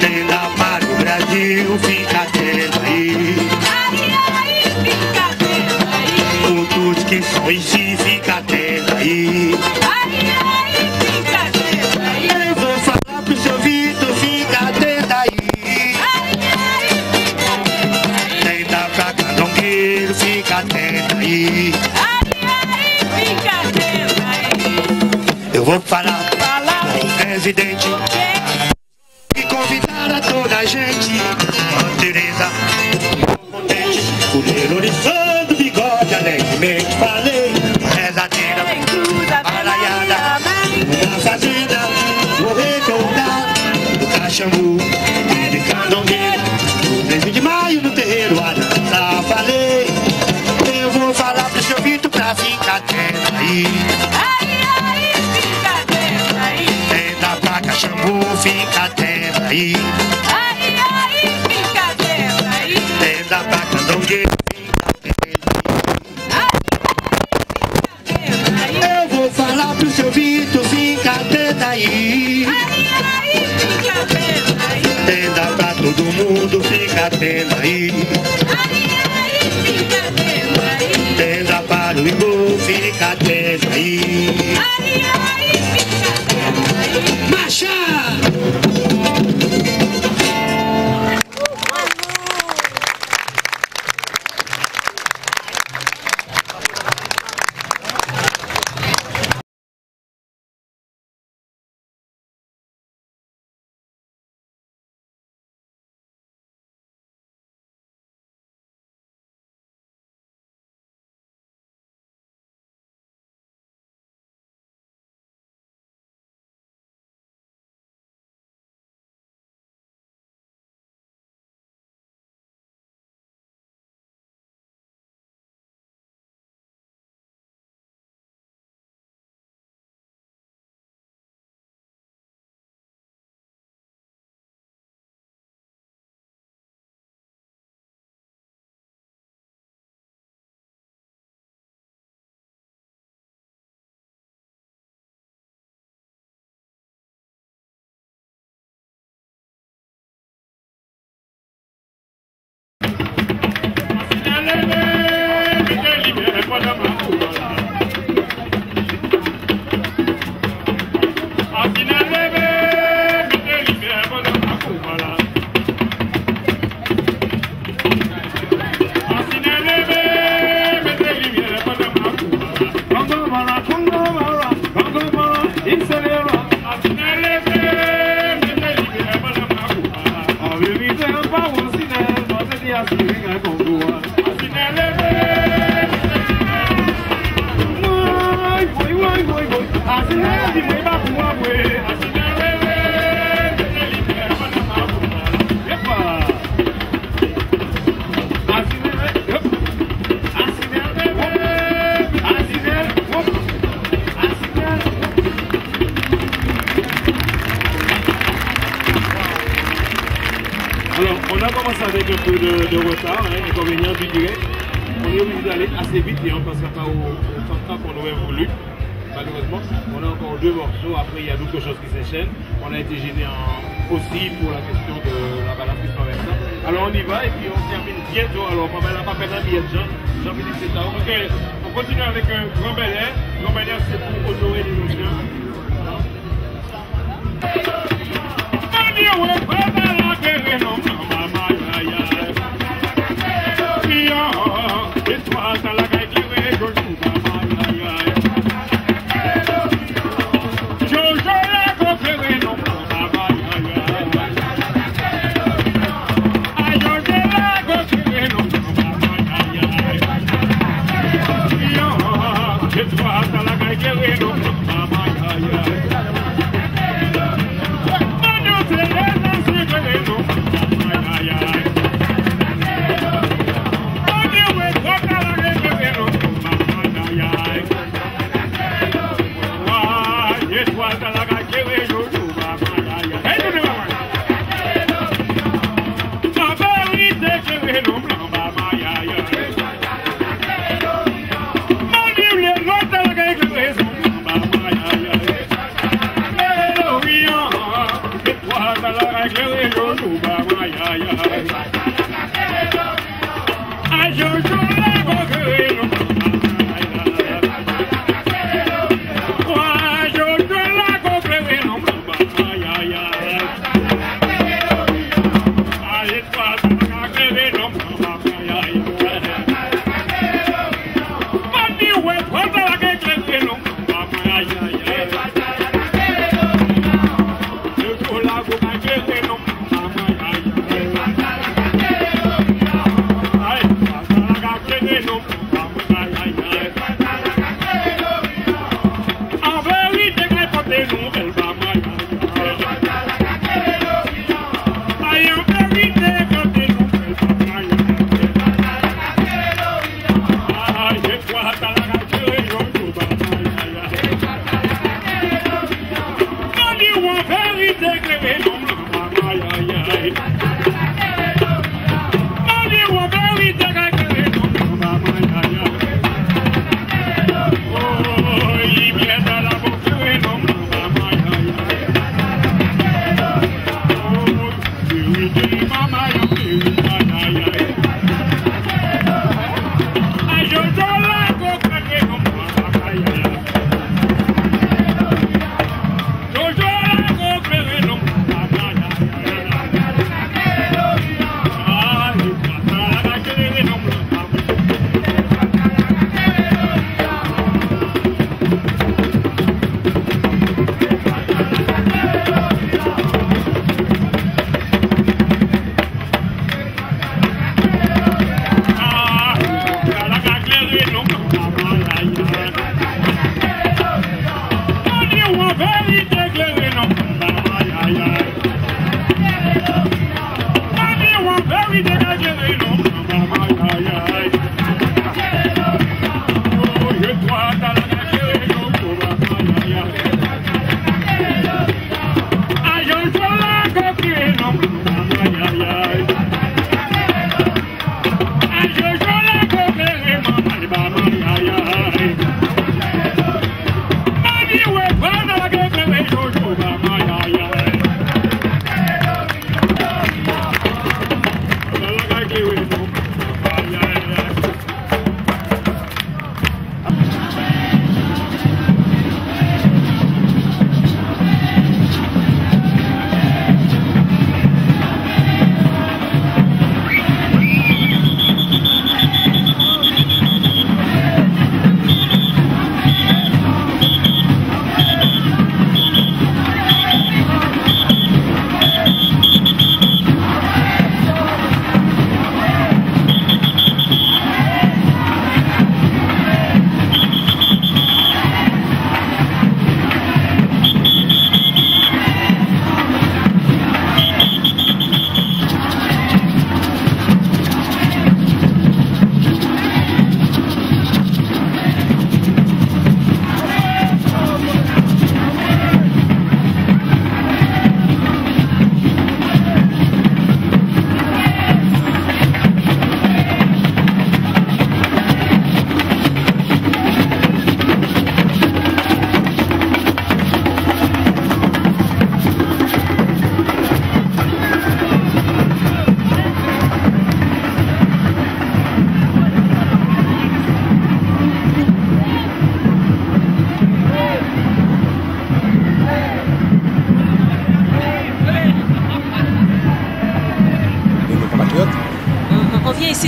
Tenda para o Brasil, fica atento aí. vou falar com o presidente e convidar a toda a gente. Ó Tereza, contente, colher oriçando bigode alegremente. Falei, rezadeira, arraiada, uma fazenda, vou recordar do Caxambu e de Candomblé. 13 de maio no terreiro a dançar. Falei, eu vou falar pro seu Vitor pra ficar atento aí. Tenda pra Caxambu, fica atento aí. Fica atento aí. Tenda pra Candomblé, fica atento aí. Eu vou falar pro seu Vitor, fica atento aí. Fica atento aí. Tenda pra todo mundo, fica atento aí. Fica atento aí. Tenda para o Igor, fica atento aí. Fica atento aí. Marcha! Alors, on a commencé avec un peu de retard, inconvénient du direct. On est obligé d'aller assez vite et on ne passera pas au temps qu'on aurait voulu. Malheureusement, on a encore 2 morceaux. Après, il y a d'autres choses qui s'enchaînent. On a été gêné aussi pour la question de la balance qui se traverse. Alors, on y va et puis on termine bientôt. Alors, on va pas perdre un billet de Jean-Philippe Cétard. Ok, on continue avec un Grand Bel Air. Grand Bel Air, c'est pour honorer les notions.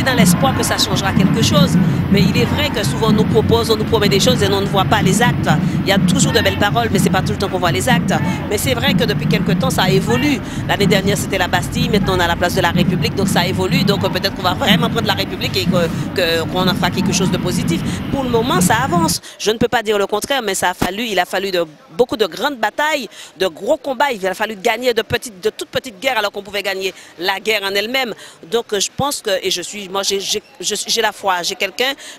Dans l'espoir que ça changera quelque chose. Mais il est vrai que souvent on nous propose, on nous promet des choses et on ne voit pas les actes. Il y a toujours de belles paroles, mais c'est pas tout le temps qu'on voit les actes. Mais c'est vrai que depuis quelque temps, ça évolue. L'année dernière, c'était la Bastille, maintenant on a la place de la République, donc ça évolue. Donc peut-être qu'on va vraiment prendre la République et qu'on en fera quelque chose de positif. Pour le moment, ça avance. Je ne peux pas dire le contraire, mais il a fallu beaucoup de grandes batailles, de gros combats. Il a fallu gagner de toutes petites guerres alors qu'on pouvait gagner la guerre en elle-même. Donc je pense que, et moi j'ai la foi,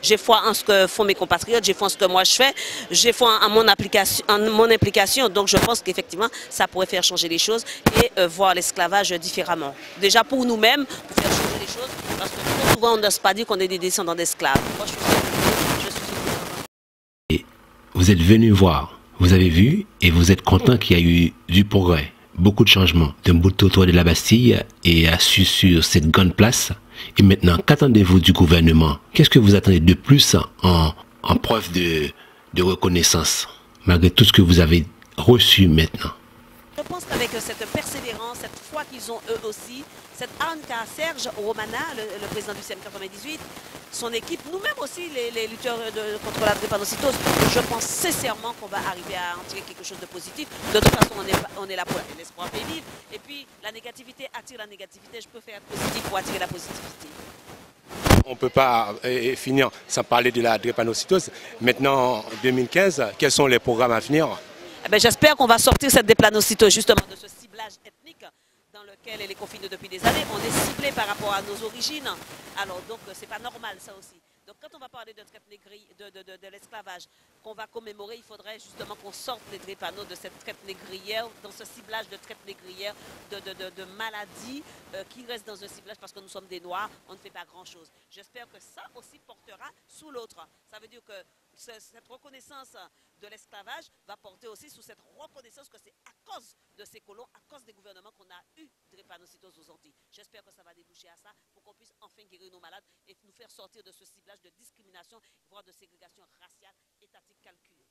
j'ai foi en ce que font mes compatriotes, j'ai foi en ce que moi je fais, j'ai foi en mon implication. Donc je pense qu'effectivement ça pourrait faire changer les choses et voir l'esclavage différemment. Déjà pour nous-mêmes, pour faire changer les choses, parce que trop souvent on n'ose pas dire qu'on est des descendants d'esclaves. Moi je suis... Vous êtes venu voir, vous avez vu et vous êtes content qu'il y a eu du progrès, beaucoup de changements d'un bout de trottoir de la Bastille et assis sur cette grande place. Et maintenant, qu'attendez-vous du gouvernement? Qu'est-ce que vous attendez de plus en preuve de reconnaissance, malgré tout ce que vous avez reçu maintenant? Je pense qu'avec cette persévérance, cette foi qu'ils ont eux aussi, cette arme qu'a Serge Romana, le président du CM 98, son équipe, nous-mêmes aussi, les lutteurs contre la drépanocytose, je pense sincèrement qu'on va arriver à en tirer quelque chose de positif. De toute façon, on est là pour l'espoir fait vivre. Et puis, la négativité attire la négativité. Je peux faire positif pour attirer la positivité. On ne peut pas finir sans parler de la drépanocytose. Maintenant, en 2015, quels sont les programmes à venir? J'espère qu'on va sortir cette drépanocytose justement de ce ciblage ethnique dans lequel elle est confinée depuis des années. On est ciblé par rapport à nos origines. Alors donc c'est pas normal ça aussi. Donc quand on va parler de traite négrière, de l'esclavage qu'on va commémorer, il faudrait justement qu'on sorte les drépanots de cette traite négrière, dans ce ciblage de traite négrière, de maladies qui restent dans un ciblage parce que nous sommes des Noirs, on ne fait pas grand-chose. J'espère que ça aussi portera sous l'autre. Ça veut dire que cette reconnaissance de l'esclavage va porter aussi sous cette reconnaissance que c'est à cause de ces colons, à cause des gouvernements qu'on a eu drépanocytose aux Antilles. J'espère que ça va déboucher à ça pour qu'on puisse enfin guérir nos malades et nous faire sortir de ce ciblage de discrimination, voire de ségrégation raciale, étatique calculée.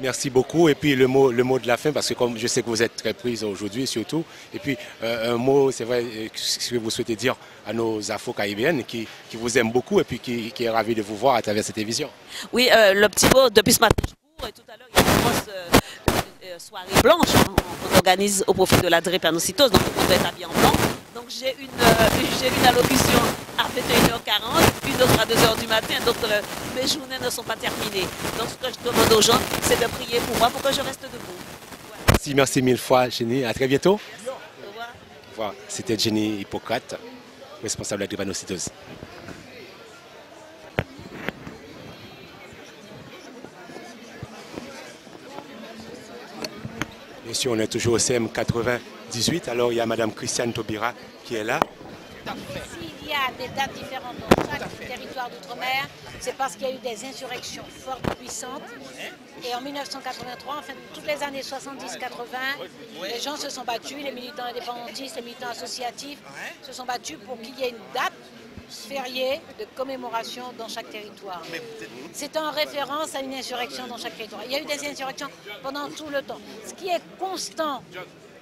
Merci beaucoup. Et puis le mot de la fin, parce que comme je sais que vous êtes très prise aujourd'hui surtout, et puis un mot, c'est vrai, ce que vous souhaitez dire à nos Afro-Caribéennes qui vous aiment beaucoup et puis qui est ravi de vous voir à travers cette émission. Oui, le petit mot, depuis ce matin, je cours et tout à l'heure, il y a une grosse soirée blanche qu'on organise au profit de la drépanocytose, donc tout le monde doit être habillé en blanc. Donc j'ai une allocution à 21h40, une autre à 2h du matin, donc mes journées ne sont pas terminées. Donc ce que je demande aux gens, c'est de prier pour moi pour que je reste debout. Voilà. Merci mille fois, Jenny. À très bientôt. Au revoir. Voilà. C'était Jenny Hippocrate, responsable de la drépanocytose. Bien sûr, on est toujours au CM 98. Alors il y a Madame Christiane Taubira qui est là. S'il y a des dates différentes dans chaque territoire d'outre-mer, c'est parce qu'il y a eu des insurrections fortes, puissantes. Et en 1983, enfin toutes les années 70-80, les gens se sont battus, les militants indépendantistes, les militants associatifs se sont battus pour qu'il y ait une date fériée de commémoration dans chaque territoire. C'est en référence à une insurrection dans chaque territoire. Il y a eu des insurrections pendant tout le temps. Ce qui est constant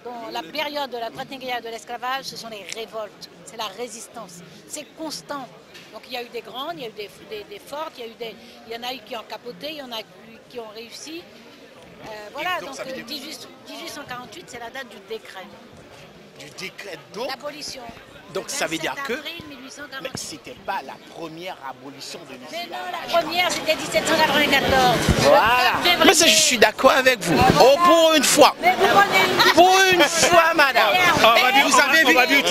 dans la période de la traite négrière de l'esclavage, ce sont les révoltes, c'est la résistance. C'est constant. Donc il y a eu des grandes, il y a eu des fortes, il y en a eu qui ont capoté, il y en a eu qui ont réussi. Voilà, donc 1848, c'est la date du décret. Du décret donc l'abolition. Donc ça veut dire que mais c'était pas la première abolition de l'esclavage. Mais non, la première c'était 1794. Voilà. Mais ça, je suis d'accord avec vous. Oh, pour une fois. Pour une fois, madame. Vous avez vu,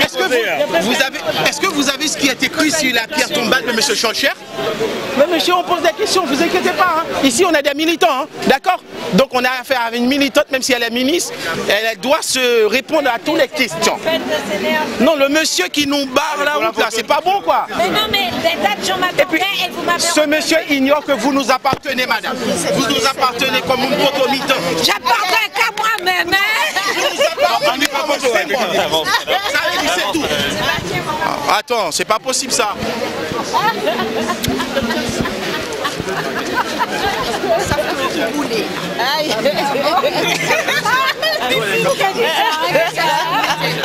est-ce que vous avez ce qui est écrit sur la pierre tombale de M. Schulcher? Mais monsieur, on pose des questions, ne vous inquiétez pas. Hein. Ici, on a des militants, hein. D'accord? Donc on a affaire avec une militante, même si elle est ministre, elle doit se répondre à toutes les questions. Non, le monsieur qui nous barre la route là, c'est pas bon quoi. Mais non, mais les dates, je m'attendais et vous m'avez... Ce monsieur ignore que vous nous appartenez, madame. Vous nous appartenez comme une potomite. J'appartiens qu'à moi-même, On n'est pas bon, c'est tout. Attends, c'est pas possible ça.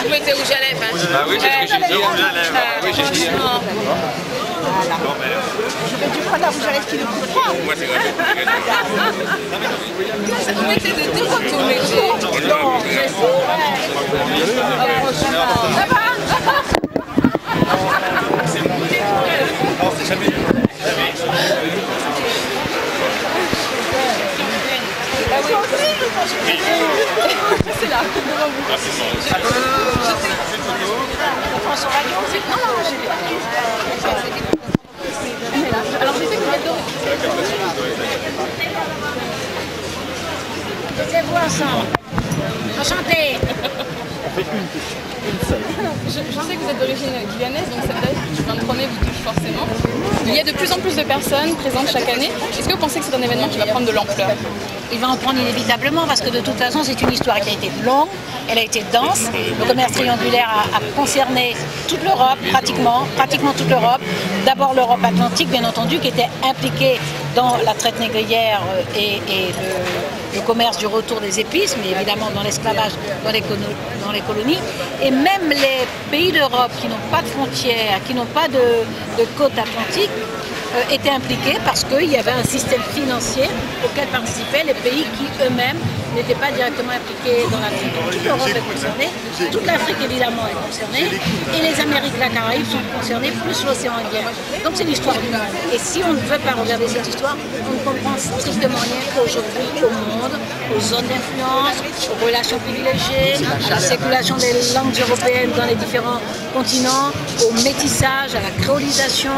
Vous mettez rouge à lèvres. Ah oui, c'est ce que j'ai dit, rouge à lèvres. Oui, j'ai dit. Tu prends la rouge à lèvres qui ne coupe pas. Moi, c'est grave. Vous mettez de deux côtés, vous mettez. Ça va? C'est là. Alors, je sais que vous êtes d'origine. Mettez-vous ensemble. Enchanté. Je sais que vous êtes d'origine guyanaise, donc cette date du 23 mai vous touche forcément. Il y a de plus en plus de personnes présentes chaque année. Est-ce que vous pensez que c'est un événement qui va prendre de l'ampleur? Il va en prendre inévitablement parce que de toute façon c'est une histoire qui a été longue, elle a été dense. Le commerce triangulaire a concerné toute l'Europe, pratiquement toute l'Europe. D'abord l'Europe atlantique bien entendu qui était impliquée dans la traite négrière et le commerce du retour des épices, mais évidemment dans l'esclavage dans les colonies. Et même les pays d'Europe qui n'ont pas de frontières, qui n'ont pas de côte atlantique, étaient impliqués parce qu'il y avait un système financier auquel participaient les pays qui eux-mêmes n'étaient pas directement impliqués dans l'Afrique. Toute l'Europe est concernée, toute l'Afrique évidemment est concernée, et les Amériques, la Caraïbe sont concernées, plus l'océan Indien. Donc c'est l'histoire du monde. Et si on ne veut pas regarder cette histoire, on ne comprend strictement rien qu'aujourd'hui au monde, aux zones d'influence, aux relations privilégiées, à la circulation des langues européennes dans les différents continents, au métissage, à la créolisation,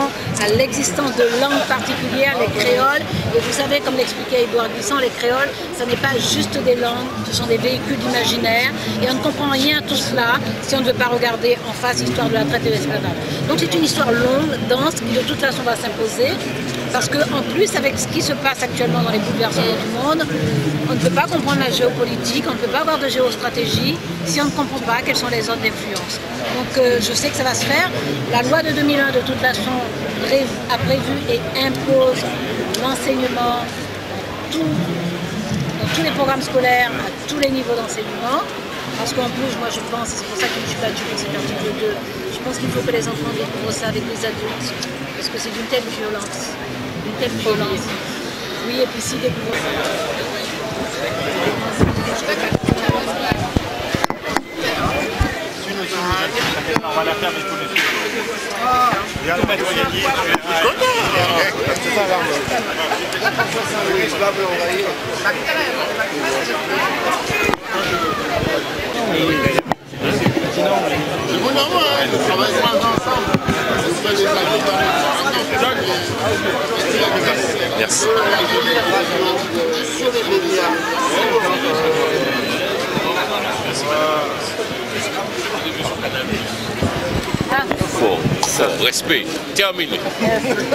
à l'existence de langues particulières, les créoles. Et vous savez, comme l'expliquait Édouard Glissant, les créoles, ce n'est pas juste des langues, ce sont des véhicules d'imaginaire. Et on ne comprend rien à tout cela si on ne veut pas regarder en face l'histoire de la traite et de l'esclavage. Donc c'est une histoire longue, dense, qui de toute façon va s'imposer. Parce qu'en plus, avec ce qui se passe actuellement dans les bouleversements du monde, on ne peut pas comprendre la géopolitique, on ne peut pas avoir de géostratégie si on ne comprend pas quelles sont les zones d'influence. Donc je sais que ça va se faire. La loi de 2001, de toute façon, a prévu et impose l'enseignement dans tous les programmes scolaires, à tous les niveaux d'enseignement. Parce qu'en plus, moi je pense, et c'est pour ça que je suis battue pour cet article 2, je pense qu'il faut que les enfants découvrent ça avec les adultes. Parce que c'est d'une telle violence. Une telle violence. Oui, et puis si découvrir ça. On va la faire, mais il faut le suivre. Merci. Fort, respect, terminé,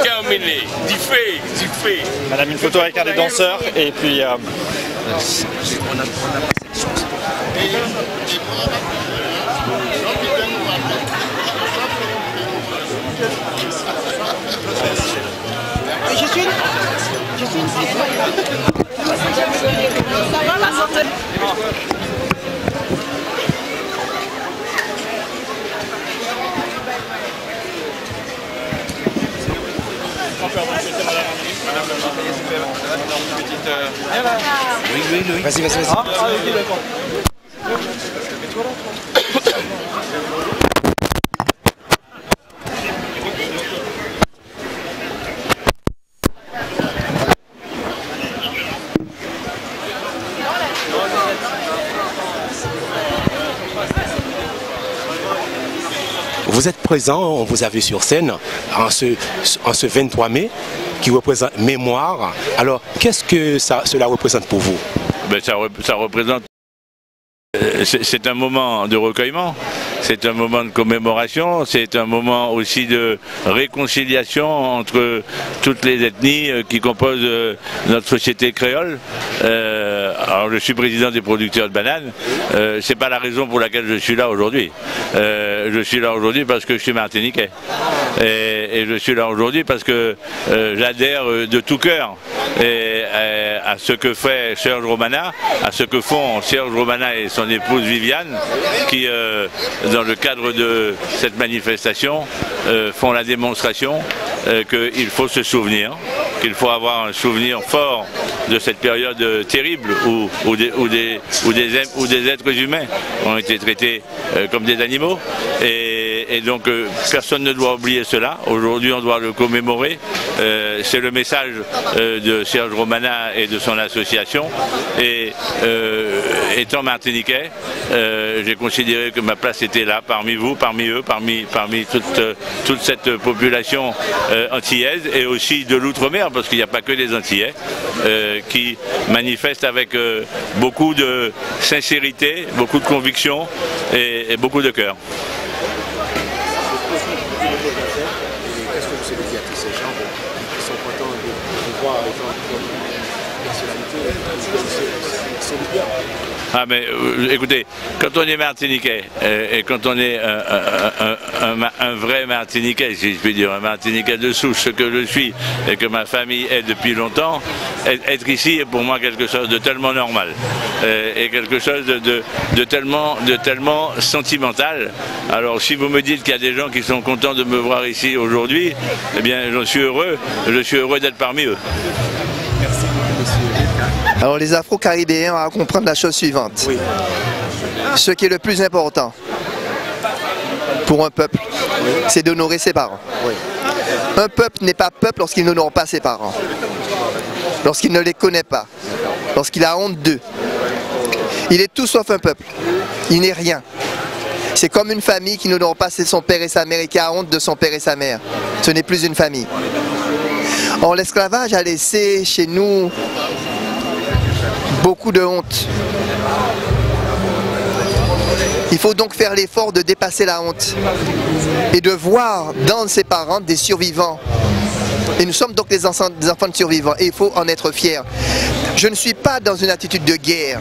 terminé, du fait. Madame, une photo avec un des danseurs et puis... On a pas cette chance. Je suis une ça va la santé. Oui. Vas-y. Ah, ok, d'accord. Vous êtes présent, on vous a vu sur scène en ce 23 mai qui représente mémoire. Alors, qu'est-ce que cela représente pour vous? Ben, ça représente... C'est un moment de recueillement, c'est un moment de commémoration, c'est un moment aussi de réconciliation entre toutes les ethnies qui composent notre société créole. Alors je suis président des producteurs de bananes, c'est pas la raison pour laquelle je suis là aujourd'hui. Je suis là aujourd'hui parce que je suis martiniquais. Et je suis là aujourd'hui parce que j'adhère de tout cœur à ce que fait Serge Romana, à ce que font Serge Romana et son épouse Viviane, qui dans le cadre de cette manifestation font la démonstration qu'il faut se souvenir, qu'il faut avoir un souvenir fort de cette période terrible où des êtres humains ont été traités comme des animaux. Et donc personne ne doit oublier cela. Aujourd'hui on doit le commémorer. C'est le message de Serge Romana et de son association. Et étant martiniquais, j'ai considéré que ma place était là, parmi vous, parmi eux, parmi toute cette population antillaise et aussi de l'outre-mer, parce qu'il n'y a pas que des Antillais qui manifestent avec beaucoup de sincérité, beaucoup de conviction et beaucoup de cœur. Qu'est-ce que vous avez dit à tous ces gens qui sont contents de voir les gens de personnalité, ils sont bien. Ah mais écoutez, quand on est martiniquais et quand on est un vrai martiniquais, si je puis dire, un martiniquais de souche, ce que je suis et que ma famille est depuis longtemps, être ici est pour moi quelque chose de tellement normal et quelque chose de tellement sentimental. Alors si vous me dites qu'il y a des gens qui sont contents de me voir ici aujourd'hui, eh bien j'en suis heureux, je suis heureux d'être parmi eux. Merci beaucoup, monsieur. Alors les Afro-Caribéens ont à comprendre la chose suivante. Oui. Ce qui est le plus important pour un peuple, c'est d'honorer ses parents. Oui. Un peuple n'est pas peuple lorsqu'il n'honore pas ses parents, lorsqu'il ne les connaît pas, lorsqu'il a honte d'eux. Il est tout sauf un peuple, il n'est rien. C'est comme une famille qui n'honore pas son père et sa mère et qui a honte de son père et sa mère. Ce n'est plus une famille. Or, l'esclavage a laissé chez nous beaucoup de honte. Il faut donc faire l'effort de dépasser la honte et de voir dans ses parents des survivants. Et nous sommes donc des enfants de survivants et il faut en être fiers. Je ne suis pas dans une attitude de guerre,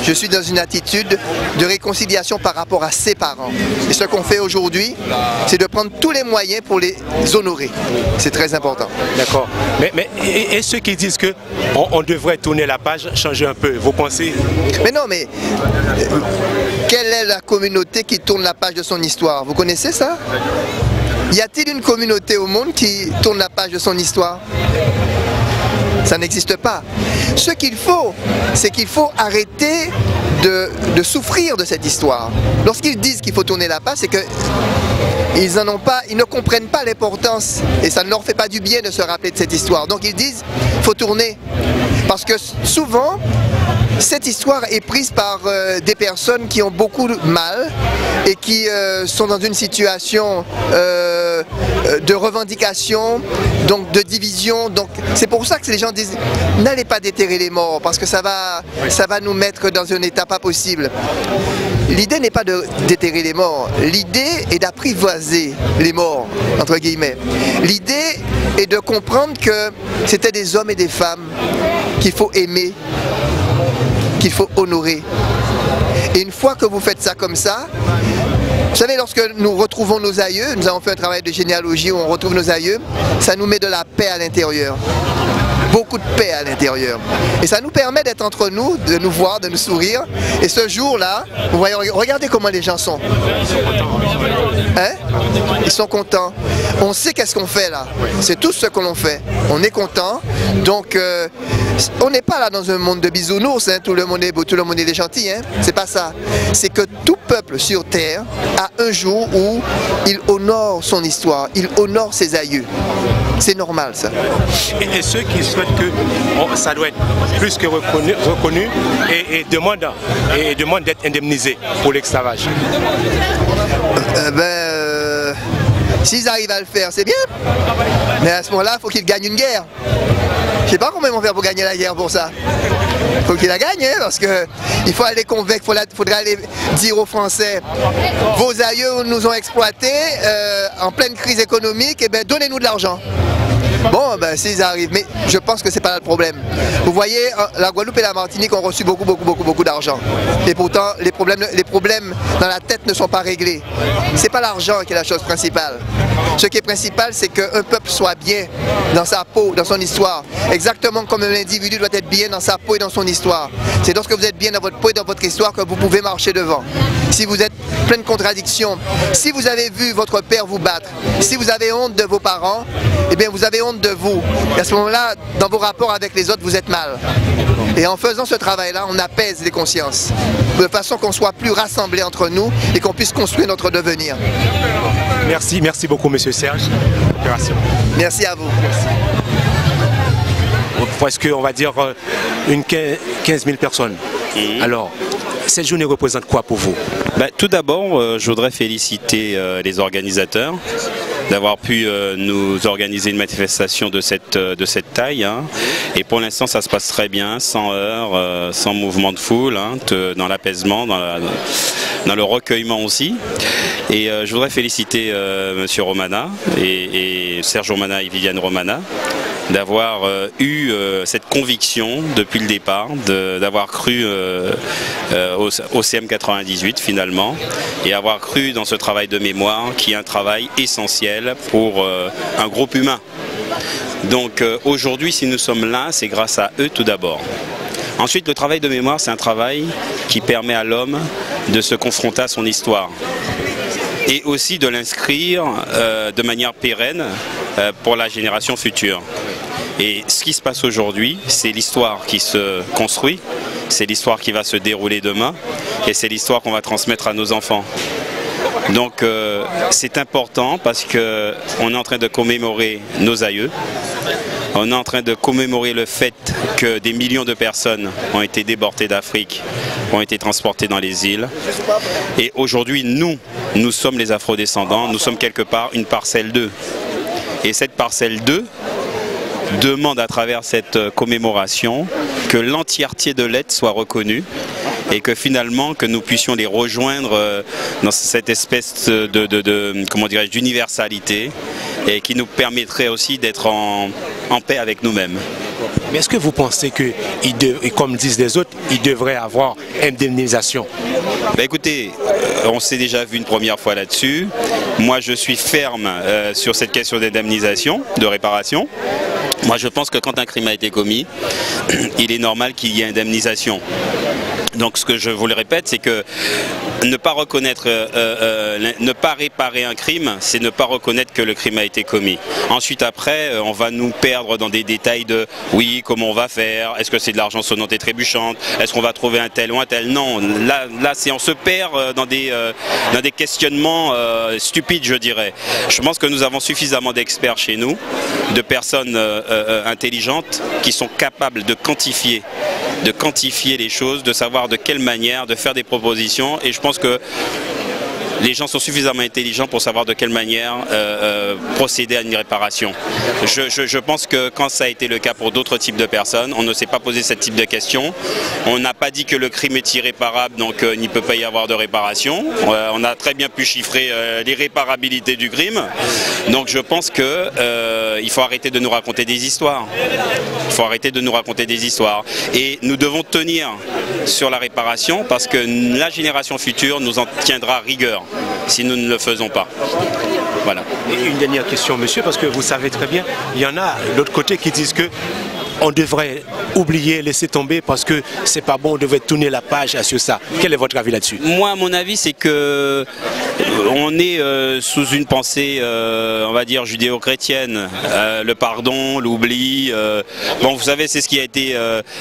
je suis dans une attitude de réconciliation par rapport à ses parents. Et ce qu'on fait aujourd'hui, c'est de prendre tous les moyens pour les honorer. C'est très important. D'accord. Et ceux qui disent qu'on devrait tourner la page, changer un peu, vous pensez? Mais non, mais quelle est la communauté qui tourne la page de son histoire? Vous connaissez ça? Y a-t-il une communauté au monde qui tourne la page de son histoire? Ça n'existe pas. Ce qu'il faut, c'est qu'il faut arrêter de souffrir de cette histoire. Lorsqu'ils disent qu'il faut tourner la page, c'est que ils ne comprennent pas l'importance et ça ne leur fait pas du bien de se rappeler de cette histoire. Donc ils disent qu'il faut tourner. Parce que souvent, cette histoire est prise par des personnes qui ont beaucoup de mal et qui sont dans une situation de revendication, donc de division. Donc c'est pour ça que les gens disent n'allez pas déterrer les morts parce que ça va nous mettre dans un état pas possible. L'idée n'est pas de déterrer les morts, l'idée est d'apprivoiser les morts, entre guillemets. L'idée est de comprendre que c'était des hommes et des femmes qu'il faut aimer, qu'il faut honorer. Et une fois que vous faites ça comme ça, vous savez, lorsque nous retrouvons nos aïeux, nous avons fait un travail de généalogie où on retrouve nos aïeux, ça nous met de la paix à l'intérieur. Beaucoup de paix à l'intérieur. Et ça nous permet d'être entre nous, de nous voir, de nous sourire. Et ce jour-là, vous voyez, regardez comment les gens sont. Hein? Ils sont contents. On sait qu'est-ce qu'on fait là. C'est tout ce que l'on fait. On est content. Donc, on n'est pas là dans un monde de bisounours. Hein? Tout le monde est beau, tout le monde est gentil. Hein? C'est pas ça. C'est que tout peuple sur terre a un jour où il honore son histoire, il honore ses aïeux. C'est normal ça. Et ceux qui souhaitent que ça doit être plus que reconnu et demandent d'être indemnisés pour l'esclavage. S'ils arrivent à le faire, c'est bien. Mais à ce moment-là, il faut qu'ils gagnent une guerre. Je ne sais pas comment ils vont faire pour gagner la guerre pour ça. Il faut qu'ils la gagnent, hein, parce qu'il faut aller convaincre, il faudrait aller dire aux Français, vos aïeux nous ont exploités en pleine crise économique, et bien donnez-nous de l'argent. Bon, ben s'ils arrivent, mais je pense que c'est pas là le problème. Vous voyez, la Guadeloupe et la Martinique ont reçu beaucoup d'argent. Et pourtant, les problèmes dans la tête ne sont pas réglés. C'est pas l'argent qui est la chose principale. Ce qui est principal, c'est qu'un peuple soit bien dans sa peau, dans son histoire. Exactement comme un individu doit être bien dans sa peau et dans son histoire. C'est lorsque vous êtes bien dans votre peau et dans votre histoire que vous pouvez marcher devant. Si vous êtes plein de contradictions, si vous avez vu votre père vous battre, si vous avez honte de vos parents, eh bien vous avez honte de vous. Et à ce moment-là, dans vos rapports avec les autres, vous êtes mal. Et en faisant ce travail-là, on apaise les consciences, de façon qu'on soit plus rassemblés entre nous et qu'on puisse construire notre devenir. Merci beaucoup, Monsieur Serge. Merci à vous. Presque, on va dire, une 15 000 personnes. Alors, cette journée représente quoi pour vous? Tout d'abord, je voudrais féliciter les organisateurs d'avoir pu nous organiser une manifestation de cette taille. Hein. Et pour l'instant, ça se passe très bien, sans heurts, sans mouvement de foule, hein, dans l'apaisement, dans le recueillement aussi. Et je voudrais féliciter Monsieur Romana et Serge Romana et Viviane Romana d'avoir eu cette conviction depuis le départ, d'avoir cru au CM 98 finalement, et avoir cru dans ce travail de mémoire qui est un travail essentiel pour un groupe humain. Donc aujourd'hui, si nous sommes là, c'est grâce à eux tout d'abord. Ensuite, le travail de mémoire, c'est un travail qui permet à l'homme de se confronter à son histoire et aussi de l'inscrire de manière pérenne pour la génération future. Et ce qui se passe aujourd'hui, c'est l'histoire qui se construit, c'est l'histoire qui va se dérouler demain, et c'est l'histoire qu'on va transmettre à nos enfants. Donc c'est important parce qu'on est en train de commémorer nos aïeux, on est en train de commémorer le fait que des millions de personnes ont été déportées d'Afrique, ont été transportées dans les îles. Et aujourd'hui, nous sommes les afrodescendants, nous sommes quelque part une parcelle d'eux. Et cette parcelle 2 demande à travers cette commémoration que l'entièreté de l'être soit reconnue et que finalement que nous puissions les rejoindre dans cette espèce comment dirais-je, d'universalité et qui nous permettrait aussi d'être en paix avec nous-mêmes. Mais est-ce que vous pensez que, comme disent les autres, il devrait avoir indemnisation? Ben écoutez, on s'est déjà vu une première fois là-dessus. Moi, je suis ferme sur cette question d'indemnisation, de réparation. Moi, je pense que quand un crime a été commis, il est normal qu'il y ait indemnisation. Donc ce que je vous le répète, c'est que ne pas reconnaître, ne pas réparer un crime, c'est ne pas reconnaître que le crime a été commis. Ensuite après, on va nous perdre dans des détails de oui, comment on va faire, est-ce que c'est de l'argent sonnante et trébuchante, est-ce qu'on va trouver un tel ou un tel. Non, là on se perd dans des questionnements stupides, je dirais. Je pense que nous avons suffisamment d'experts chez nous, de personnes intelligentes qui sont capables de quantifier les choses, de savoir de quelle manière, de faire des propositions, et je pense que les gens sont suffisamment intelligents pour savoir de quelle manière procéder à une réparation. Je pense que quand ça a été le cas pour d'autres types de personnes, on ne s'est pas posé ce type de questions. On n'a pas dit que le crime est irréparable, donc il ne peut pas y avoir de réparation. On a très bien pu chiffrer l'irréparabilité du crime. Donc je pense qu'il faut arrêter de nous raconter des histoires. Il faut arrêter de nous raconter des histoires. Et nous devons tenir sur la réparation parce que la génération future nous en tiendra rigueur si nous ne le faisons pas. Voilà. Et une dernière question, monsieur, parce que vous savez très bien, il y en a de l'autre côté qui disent que on devrait oublier, laisser tomber parce que c'est pas bon, on devrait tourner la page sur ça. Quel est votre avis là-dessus? Moi, mon avis, c'est que on est sous une pensée, on va dire, judéo-chrétienne. Le pardon, l'oubli. Bon, vous savez, c'est ce qui a été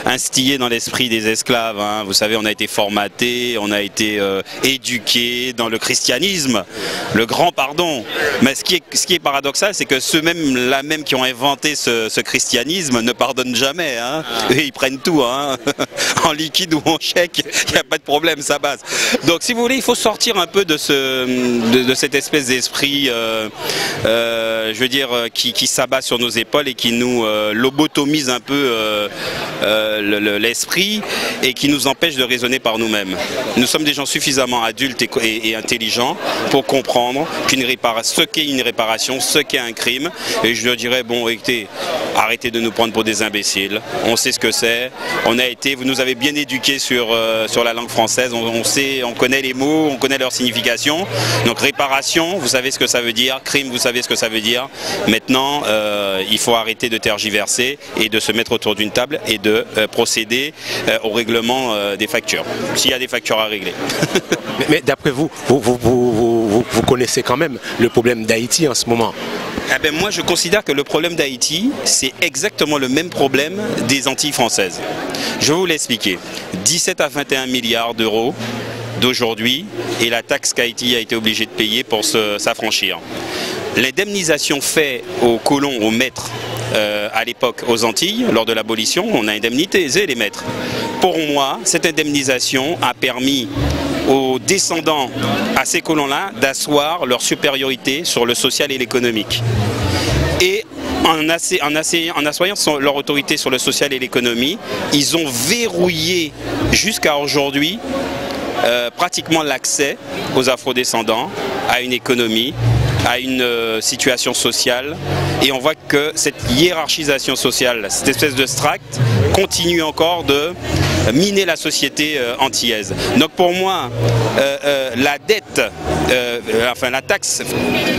instillé dans l'esprit des esclaves. Hein. Vous savez, on a été formaté, on a été éduqué dans le christianisme, le grand pardon. Mais ce qui est paradoxal, c'est que ceux-là même qui ont inventé ce christianisme ne pardonnent jamais. Hein. Eux, ils prennent tout, hein. En liquide ou en chèque, il n'y a pas de problème, ça passe. Donc, si vous voulez, il faut sortir un peu de cette espèce d'esprit, je veux dire, qui s'abat sur nos épaules et qui nous lobotomise un peu l'esprit et qui nous empêche de raisonner par nous-mêmes. Nous sommes des gens suffisamment adultes et intelligents pour comprendre ce qu'est une réparation, ce qu'est un crime. Et je leur dirais, bon, écoutez, arrêtez de nous prendre pour des imbéciles. On sait ce que c'est. Vous nous avez bien éduqués sur la langue française. On connaît les mots, on connaît leur signification. Donc réparation, vous savez ce que ça veut dire. Crime, vous savez ce que ça veut dire. Maintenant, il faut arrêter de tergiverser et de se mettre autour d'une table et de procéder au règlement des factures. S'il y a des factures à régler. Mais d'après vous connaissez quand même le problème d'Haïti en ce moment. Eh ben moi, je considère que le problème d'Haïti, c'est exactement le même problème des Antilles françaises. Je vais vous l'expliquer. 17 à 21 milliards d'euros d'aujourd'hui et la taxe qu'Haïti a été obligé de payer pour s'affranchir. L'indemnisation faite aux colons, aux maîtres, à l'époque aux Antilles, lors de l'abolition, on a indemnisé les maîtres. Pour moi, cette indemnisation a permis aux descendants à ces colons-là d'asseoir leur supériorité sur le social et l'économique. Et en assoyant leur autorité sur le social et l'économie, ils ont verrouillé jusqu'à aujourd'hui pratiquement l'accès aux afrodescendants à une économie, à une situation sociale, et on voit que cette hiérarchisation sociale, cette espèce de tract, continue encore de miner la société antillaise. Donc pour moi, la dette, la taxe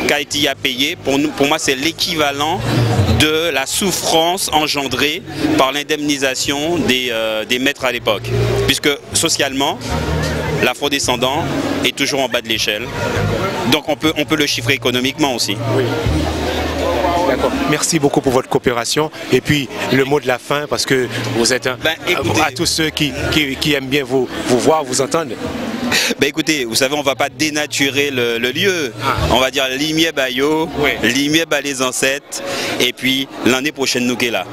qu'Haïti a payée, pour moi c'est l'équivalent de la souffrance engendrée par l'indemnisation des maîtres à l'époque, puisque socialement, l'afrodescendant est toujours en bas de l'échelle. Donc on peut le chiffrer économiquement aussi. Oui. D'accord. Merci beaucoup pour votre coopération. Et puis le mot de la fin, parce que vous êtes à tous ceux qui aiment bien vous voir, vous entendre. Ben écoutez, vous savez, on va pas dénaturer le lieu. On va dire l'imier bayo, l'imier ba les ancêtres, et puis l'année prochaine nous qui est là.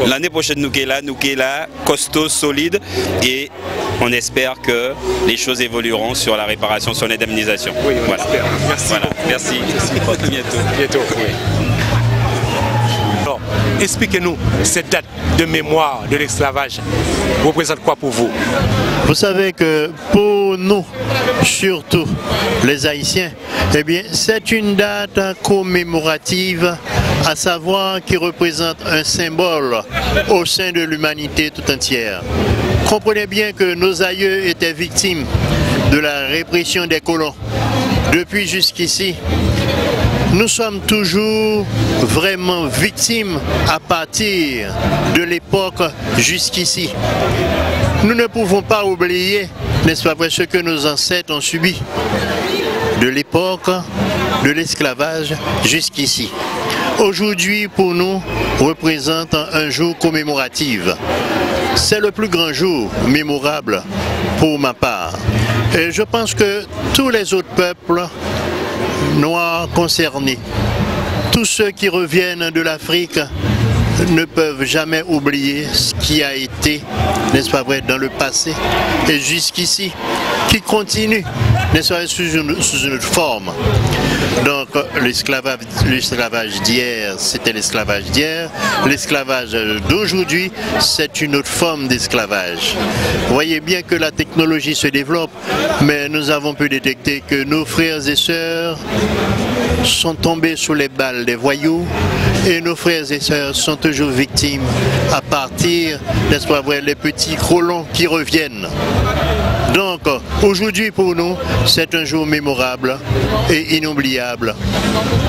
L'année prochaine nous qui est là, costaud, solide, et on espère que les choses évolueront sur la réparation, sur l'indemnisation. Oui, on voilà. espère. Merci. Voilà. Merci. À bientôt. Alors, expliquez-nous, cette date de mémoire de l'esclavage représente quoi pour vous? Vous savez que pour nous, surtout les Haïtiens, eh bien, c'est une date commémorative, à savoir qui représente un symbole au sein de l'humanité tout entière. Comprenez bien que nos aïeux étaient victimes de la répression des colons. Depuis jusqu'ici, nous sommes toujours vraiment victimes à partir de l'époque jusqu'ici. Nous ne pouvons pas oublier, n'est-ce pas vrai, ce que nos ancêtres ont subi de l'époque de l'esclavage jusqu'ici. Aujourd'hui, pour nous, représente un jour commémoratif. C'est le plus grand jour mémorable pour ma part. Et je pense que tous les autres peuples noirs concernés, tous ceux qui reviennent de l'Afrique, ne peuvent jamais oublier ce qui a été, n'est-ce pas vrai, dans le passé et jusqu'ici, qui continue, n'est-ce pas, sous une autre forme. Donc l'esclavage d'hier, c'était l'esclavage d'hier. L'esclavage d'aujourd'hui, c'est une autre forme d'esclavage. Vous voyez bien que la technologie se développe, mais nous avons pu détecter que nos frères et sœurs sont tombés sous les balles des voyous et nos frères et sœurs sont toujours victimes à partir, n'est-ce pas vrai, les petits colons qui reviennent. Donc aujourd'hui pour nous, c'est un jour mémorable et inoubliable.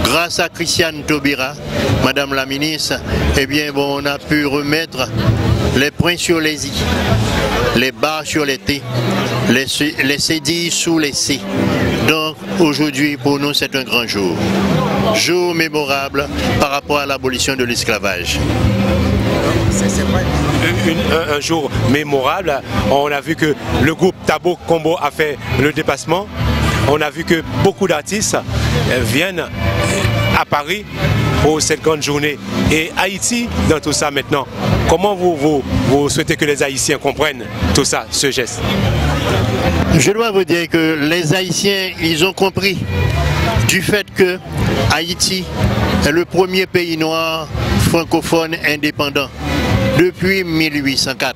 Grâce à Christiane Taubira, Madame la ministre, eh bien bon, on a pu remettre les points sur les i, les barres sur les t, les cédilles sous les c. Donc aujourd'hui pour nous c'est un grand jour. Jour mémorable par rapport à l'abolition de l'esclavage. C'est vrai. Un jour mémorable. On a vu que le groupe Tabo Combo a fait le déplacement. On a vu que beaucoup d'artistes viennent à Paris pour cette grande journée. Et Haïti dans tout ça maintenant, comment vous souhaitez que les Haïtiens comprennent tout ça, ce geste? Je dois vous dire que les Haïtiens, ils ont compris du fait que Haïti est le premier pays noir francophone indépendant depuis 1804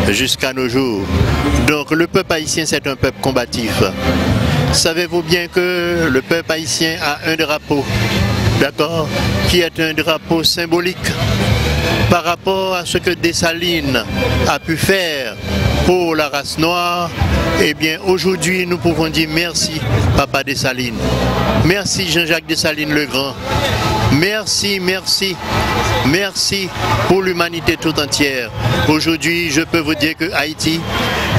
jusqu'à nos jours. Donc le peuple haïtien, c'est un peuple combatif. Savez-vous bien que le peuple haïtien a un drapeau, d'accord, qui est un drapeau symbolique par rapport à ce que Dessalines a pu faire pour la race noire. Eh bien aujourd'hui nous pouvons dire merci Papa Dessalines, merci Jean-Jacques Dessalines le Grand, merci, merci, merci pour l'humanité tout entière. Aujourd'hui je peux vous dire que Haïti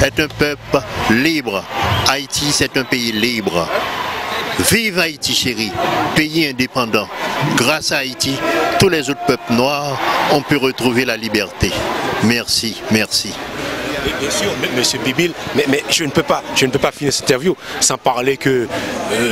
est un peuple libre, Haïti c'est un pays libre. Vive Haïti chérie, pays indépendant. Grâce à Haïti, tous les autres peuples noirs ont pu retrouver la liberté. Merci, merci. Bien sûr, Monsieur Bibil, mais je ne peux pas finir cette interview sans parler que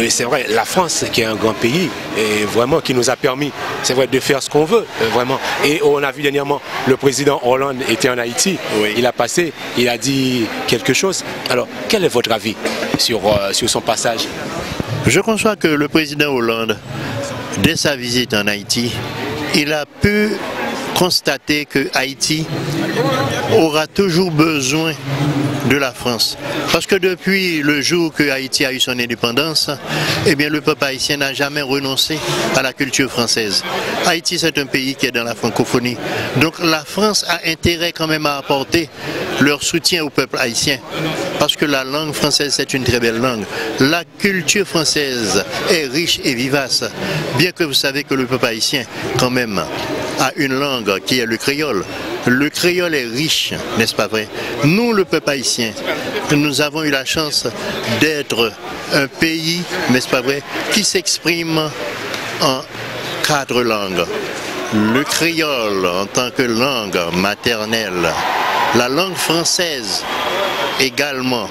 c'est vrai, la France qui est un grand pays et vraiment qui nous a permis, c'est vrai, de faire ce qu'on veut, vraiment. Et on a vu dernièrement le président Hollande était en Haïti, oui. Il a passé, il a dit quelque chose. Alors, quel est votre avis sur son passage? Je conçois que le président Hollande, dès sa visite en Haïti, il a pu constater que Haïti aura toujours besoin de la France. Parce que depuis le jour que Haïti a eu son indépendance, eh bien le peuple haïtien n'a jamais renoncé à la culture française. Haïti c'est un pays qui est dans la francophonie. Donc la France a intérêt quand même à apporter leur soutien au peuple haïtien. Parce que la langue française c'est une très belle langue. La culture française est riche et vivace. Bien que vous savez que le peuple haïtien quand même a une langue qui est le créole. Le créole est riche, n'est-ce pas vrai? Nous, le peuple haïtien, nous avons eu la chance d'être un pays, n'est-ce pas vrai, qui s'exprime en 4 langues. Le créole en tant que langue maternelle, la langue française également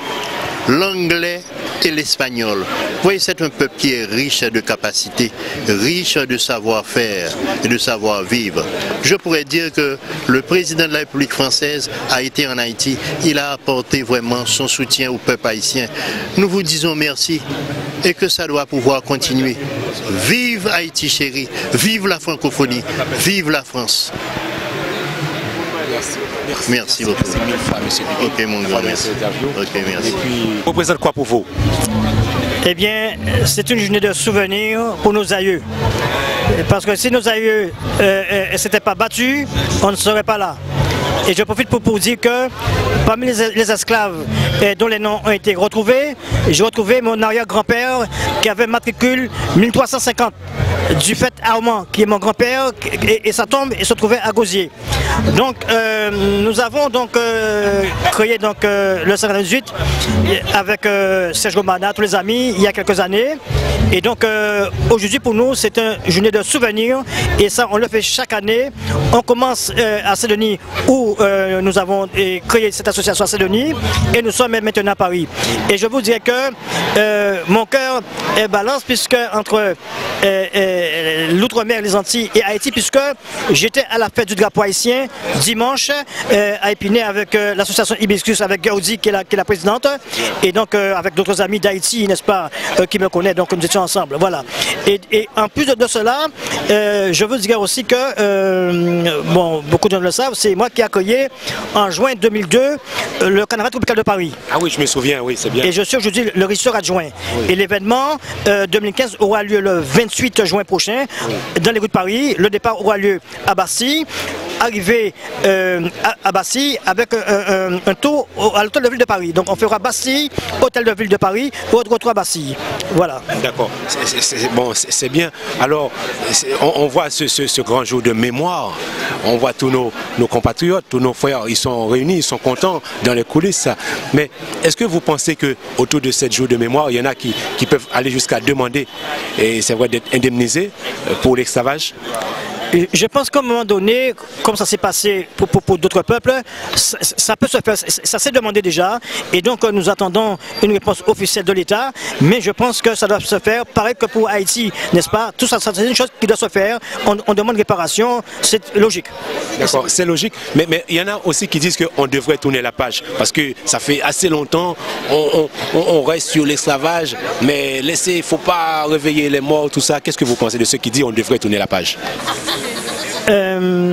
l'anglais et l'espagnol. Vous voyez, c'est un peuple qui est riche de capacités, riche de savoir-faire et de savoir-vivre. Je pourrais dire que le président de la République française a été en Haïti. Il a apporté vraiment son soutien au peuple haïtien. Nous vous disons merci et que ça doit pouvoir continuer. Vive Haïti chérie, vive la francophonie, vive la France. Merci beaucoup. Ok, mon grand, merci. Ok, merci. Représente quoi pour vous? Eh bien, c'est une journée de souvenirs pour nos aïeux. Parce que si nos aïeux ne s'étaient pas battus, on ne serait pas là. Et je profite pour dire que parmi les esclaves dont les noms ont été retrouvés, j'ai retrouvé mon arrière-grand-père qui avait matricule 1350. Du fait Armand, qui est mon grand-père, et sa tombe se trouvait à Gosier. Donc nous avons donc créé donc, le 58 avec Serge Romana, tous les amis, il y a quelques années. Et donc aujourd'hui pour nous c'est une journée de souvenirs et ça on le fait chaque année. On commence à Saint-Denis où nous avons créé cette association à Saint-Denis et nous sommes maintenant à Paris. Et je vous dirais que mon cœur est balance puisque entre l'outre-mer, les Antilles et Haïti, puisque j'étais à la fête du drapeau haïtien dimanche à Épinay avec l'association Hibiscus, avec Gaudi qui est la présidente, et donc avec d'autres amis d'Haïti, n'est-ce pas, qui me connaissent, donc nous étions ensemble, voilà. Et en plus de cela, je veux dire aussi que, bon, beaucoup de gens le savent, c'est moi qui ai accueilli en juin 2002 le carnaval tropical de Paris. Ah oui, je me souviens, oui, c'est bien. Et je suis aujourd'hui le régisseur adjoint. Oui. Et l'événement 2015 aura lieu le 28 juin prochain dans les rues de Paris. Le départ aura lieu à Bastille, arrivé à Bastille avec un tour à l'hôtel de ville de Paris. Donc on fera Bastille, hôtel de ville de Paris, pour retour à Bastille. Voilà. D'accord, bon, c'est bien. Alors on voit ce grand jour de mémoire, on voit tous nos compatriotes, tous nos frères, ils sont réunis, ils sont contents dans les coulisses. Mais est-ce que vous pensez que autour de cette jour de mémoire, il y en a qui peuvent aller jusqu'à demander, et c'est vrai, d'être indemnisés pour l'esclavage? Je pense qu'à un moment donné, comme ça s'est passé pour d'autres peuples, ça peut se faire, ça s'est demandé déjà, et donc nous attendons une réponse officielle de l'État, mais je pense que ça doit se faire, pareil que pour Haïti, n'est-ce pas? Tout ça, c'est une chose qui doit se faire, on demande réparation, c'est logique. D'accord, c'est logique, mais il y en a aussi qui disent qu'on devrait tourner la page, parce que ça fait assez longtemps, on reste sur l'esclavage, mais il ne faut pas réveiller les morts, tout ça. Qu'est-ce que vous pensez de ceux qui disent qu'on devrait tourner la page? C'est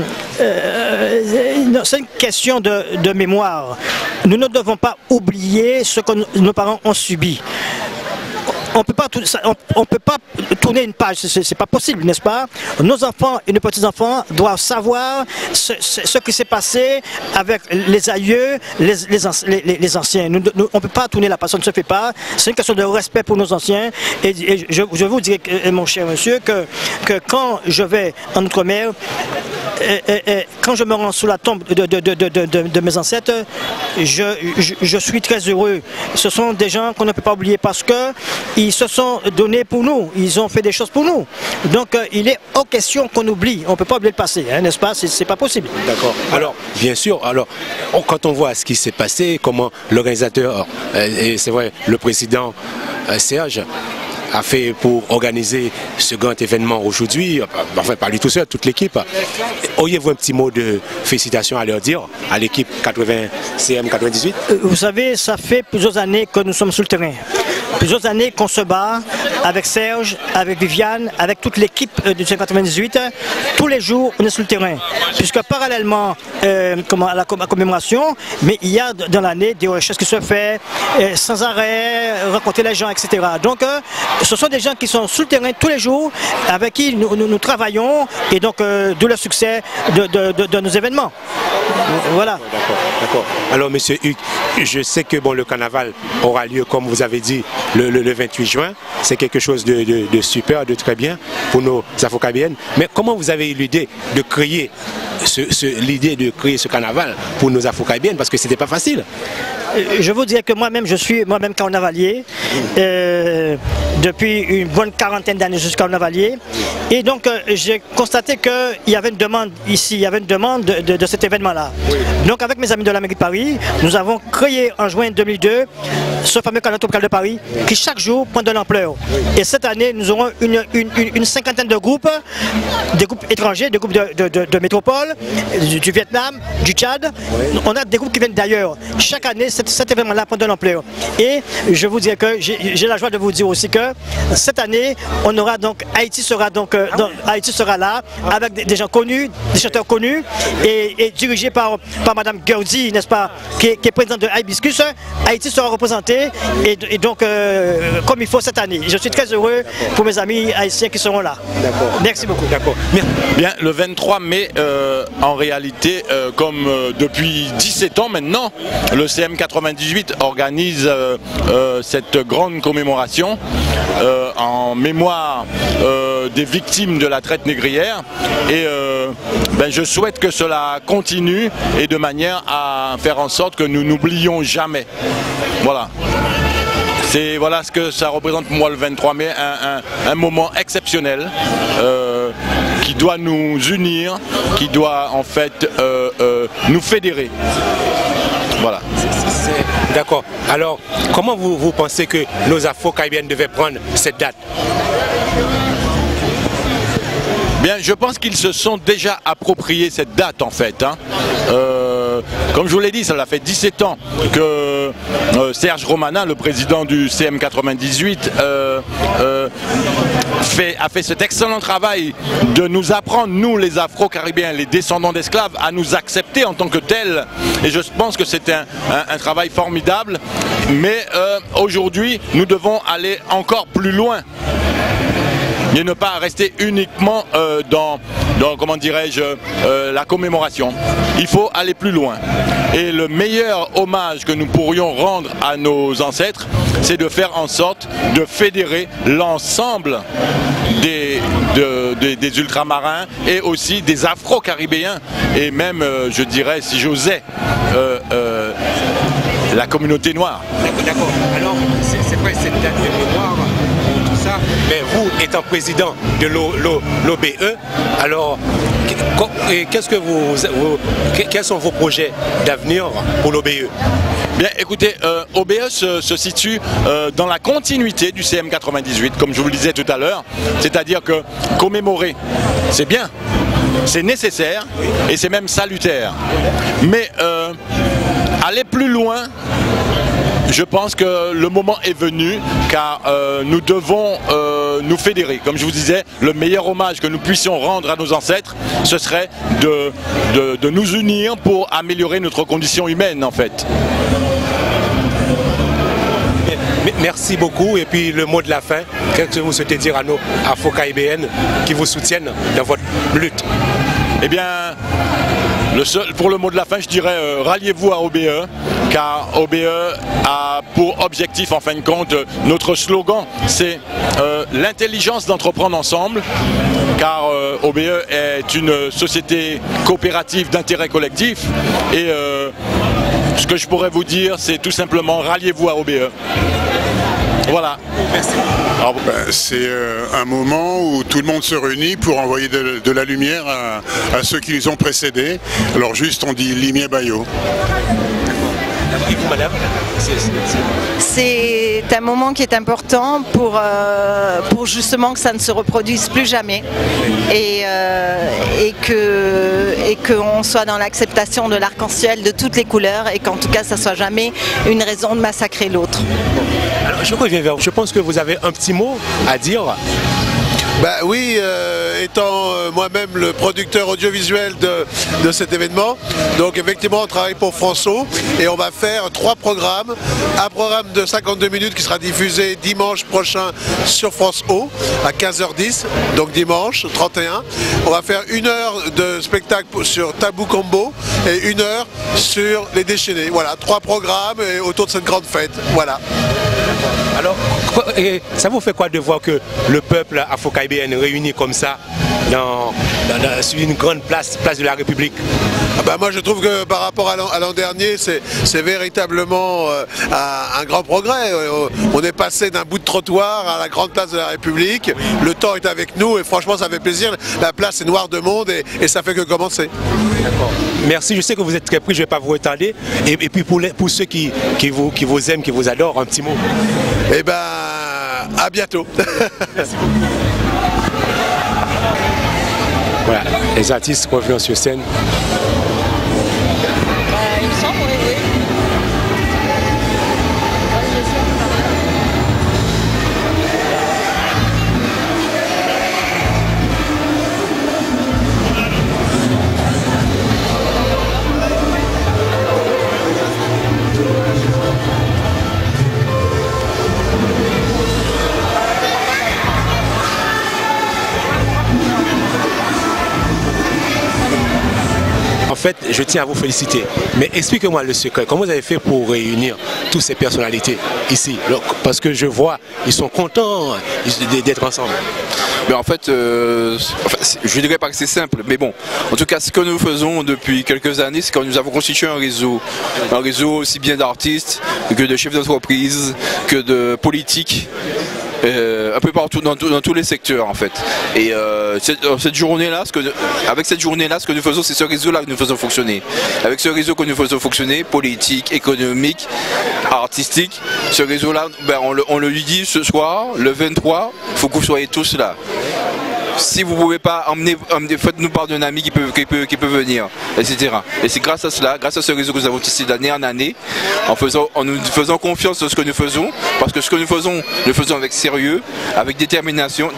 une question de mémoire. Nous ne devons pas oublier ce que nos parents ont subi. On ne peut pas tourner une page, c'est pas possible, n'est-ce pas? Nos enfants et nos petits-enfants doivent savoir ce qui s'est passé avec les aïeux, les anciens. On ne peut pas tourner la page, ça ne se fait pas. C'est une question de respect pour nos anciens. Et je vous dirais, mon cher monsieur, que quand je vais en Outre-mer, quand je me rends sous la tombe de mes ancêtres, je suis très heureux. Ce sont des gens qu'on ne peut pas oublier parce qu'ils se sont donnés pour nous, ils ont fait des choses pour nous. Donc il est hors question qu'on oublie, on ne peut pas oublier le passé, hein, n'est-ce pas? C'est pas possible. D'accord. Alors, bien sûr, quand on voit ce qui s'est passé, comment l'organisateur, et c'est vrai, le président Serge, a fait pour organiser ce grand événement aujourd'hui, enfin pas lui tout seul, toute l'équipe. Auriez-vous un petit mot de félicitations à leur dire, à l'équipe 80 CM 98? Vous savez, ça fait plusieurs années que nous sommes sur le terrain. Plusieurs années qu'on se bat avec Serge, avec Viviane, avec toute l'équipe du 98. Tous les jours, on est sur le terrain. Puisque parallèlement à la commémoration, mais il y a dans l'année des recherches qui se font sans arrêt, rencontrer les gens, etc. Donc, ce sont des gens qui sont sur le terrain tous les jours, avec qui nous travaillons, et donc d'où le succès de nos événements. Voilà. D'accord. Alors, monsieur Hugues, je sais que le carnaval aura lieu, comme vous avez dit, le 28 juin. C'est quelque chose de super, de très bien pour nos Afro-Caribéennes. Mais comment vous avez eu l'idée de créer ce carnaval pour nos Afro-Caribéennes? Parce que c'était pas facile. Je vous dirais que moi-même, je suis carnavalier. depuis une bonne quarantaine d'années jusqu'à Carnavalier. Et donc j'ai constaté qu'il y avait une demande ici, il y avait une demande de cet événement-là. Donc avec mes amis de la mairie de Paris, nous avons créé en juin 2002 ce fameux calendrier tropical de Paris qui chaque jour prend de l'ampleur. Et cette année, nous aurons une cinquantaine de groupes, des groupes étrangers, des groupes de métropole, du Vietnam, du Tchad. On a des groupes qui viennent d'ailleurs. Chaque année, cet événement-là prend de l'ampleur. Et je vous dis que j'ai la joie de vous dire aussi que cette année, on aura donc Haïti sera là avec des gens connus, des chanteurs connus et dirigés par Madame Gerdi, n'est-ce pas, qui est présidente de Hibiscus. Haïti sera représenté et donc comme il faut cette année. Je suis très heureux pour mes amis haïtiens qui seront là. Merci beaucoup. Bien, le 23 mai, en réalité, comme depuis 17 ans maintenant, le CM98 organise cette grande commémoration en mémoire des victimes de la traite négrière et je souhaite que cela continue et de manière à faire en sorte que nous n'oublions jamais. Voilà. Voilà ce que ça représente pour moi le 23 mai, un moment exceptionnel qui doit nous unir, qui doit en fait nous fédérer. Voilà. D'accord. Alors, comment vous pensez que nos Afro-Caribéennes devaient prendre cette date? Bien, je pense qu'ils se sont déjà appropriés cette date en fait. Comme je vous l'ai dit, ça fait 17 ans que Serge Romana, le président du CM98, a fait cet excellent travail de nous apprendre, nous les Afro-Caribéens, les descendants d'esclaves, à nous accepter en tant que tels. Et je pense que c'est un travail formidable. Mais aujourd'hui, nous devons aller encore plus loin. Et ne pas rester uniquement dans comment dirais-je, la commémoration. Il faut aller plus loin. Et le meilleur hommage que nous pourrions rendre à nos ancêtres, c'est de faire en sorte de fédérer l'ensemble des ultramarins et aussi des Afro-Caribéens et même, je dirais, si j'osais, la communauté noire. D'accord. Alors, c'est vrai cette date de mémoire. Mais vous, étant président de l'OBE, alors quels sont vos projets d'avenir pour l'OBE? Bien, écoutez, OBE se situe dans la continuité du CM98, comme je vous le disais tout à l'heure, c'est-à-dire que commémorer, c'est bien, c'est nécessaire et c'est même salutaire. Mais aller plus loin, je pense que le moment est venu car nous devons nous fédérer. Comme je vous disais, le meilleur hommage que nous puissions rendre à nos ancêtres, ce serait de nous unir pour améliorer notre condition humaine en fait. Merci beaucoup. Et puis le mot de la fin, qu'est-ce que vous souhaitez dire à nos Afro-Caribéennes qui vous soutiennent dans votre lutte? Eh bien, pour le mot de la fin, je dirais ralliez-vous à OBE, car OBE a pour objectif, en fin de compte, notre slogan, c'est l'intelligence d'entreprendre ensemble, car OBE est une société coopérative d'intérêt collectif, et ce que je pourrais vous dire, c'est tout simplement ralliez-vous à OBE. Voilà. Merci. C'est un moment où tout le monde se réunit pour envoyer de la lumière à ceux qui nous ont précédés. Alors juste on dit Limier Bayo. C'est un moment qui est important pour justement que ça ne se reproduise plus jamais et qu'on soit dans l'acceptation de l'arc-en-ciel de toutes les couleurs et qu'en tout cas ça soit jamais une raison de massacrer l'autre. Alors je reviens vers vous. Je pense que vous avez un petit mot à dire. Bah oui, étant moi-même le producteur audiovisuel de cet événement, donc effectivement on travaille pour France O et on va faire 3 programmes. Un programme de 52 minutes qui sera diffusé dimanche prochain sur France O à 15h10, donc dimanche 31. On va faire 1 heure de spectacle sur Tabou Combo et 1 heure sur Les Déchaînés. Voilà, 3 programmes et autour de cette grande fête. Voilà. Alors, ça vous fait quoi de voir que le peuple afro-caribéen réuni comme ça sur une grande place de la République. Moi je trouve que par rapport à l'an dernier, c'est véritablement un grand progrès. On est passé d'un bout de trottoir à la grande place de la République. Le temps est avec nous et franchement ça fait plaisir. La place est noire de monde et ça fait que commencer. D'accord. Merci, je sais que vous êtes très pris, je ne vais pas vous retarder. Et puis pour ceux qui vous aiment, qui vous adorent, un petit mot. Eh ben, à bientôt. Merci beaucoup. Voilà, les artistes reviennent sur scène. Il me semble, oui. En fait, je tiens à vous féliciter. Mais expliquez-moi le secret. Comment vous avez fait pour réunir toutes ces personnalités ici? Parce que je vois, ils sont contents d'être ensemble. Mais en fait, je ne dirais pas que c'est simple, mais bon, en tout cas, ce que nous faisons depuis quelques années, c'est que nous avons constitué un réseau aussi bien d'artistes que de chefs d'entreprise, que de politiques. Un peu partout dans tous les secteurs en fait. Et cette journée-là, avec cette journée-là, ce que nous faisons, c'est ce réseau-là que nous faisons fonctionner. Avec ce réseau que nous faisons fonctionner, politique, économique, artistique, ce réseau-là, on le lui dit ce soir, le 23, il faut que vous soyez tous là. Si vous ne pouvez pas faites-nous part d'un ami qui peut venir, etc. Et c'est grâce à cela, grâce à ce réseau que nous avons tissé d'année en année, en nous faisant confiance dans ce que nous faisons, parce que ce que nous faisons avec sérieux, avec détermination.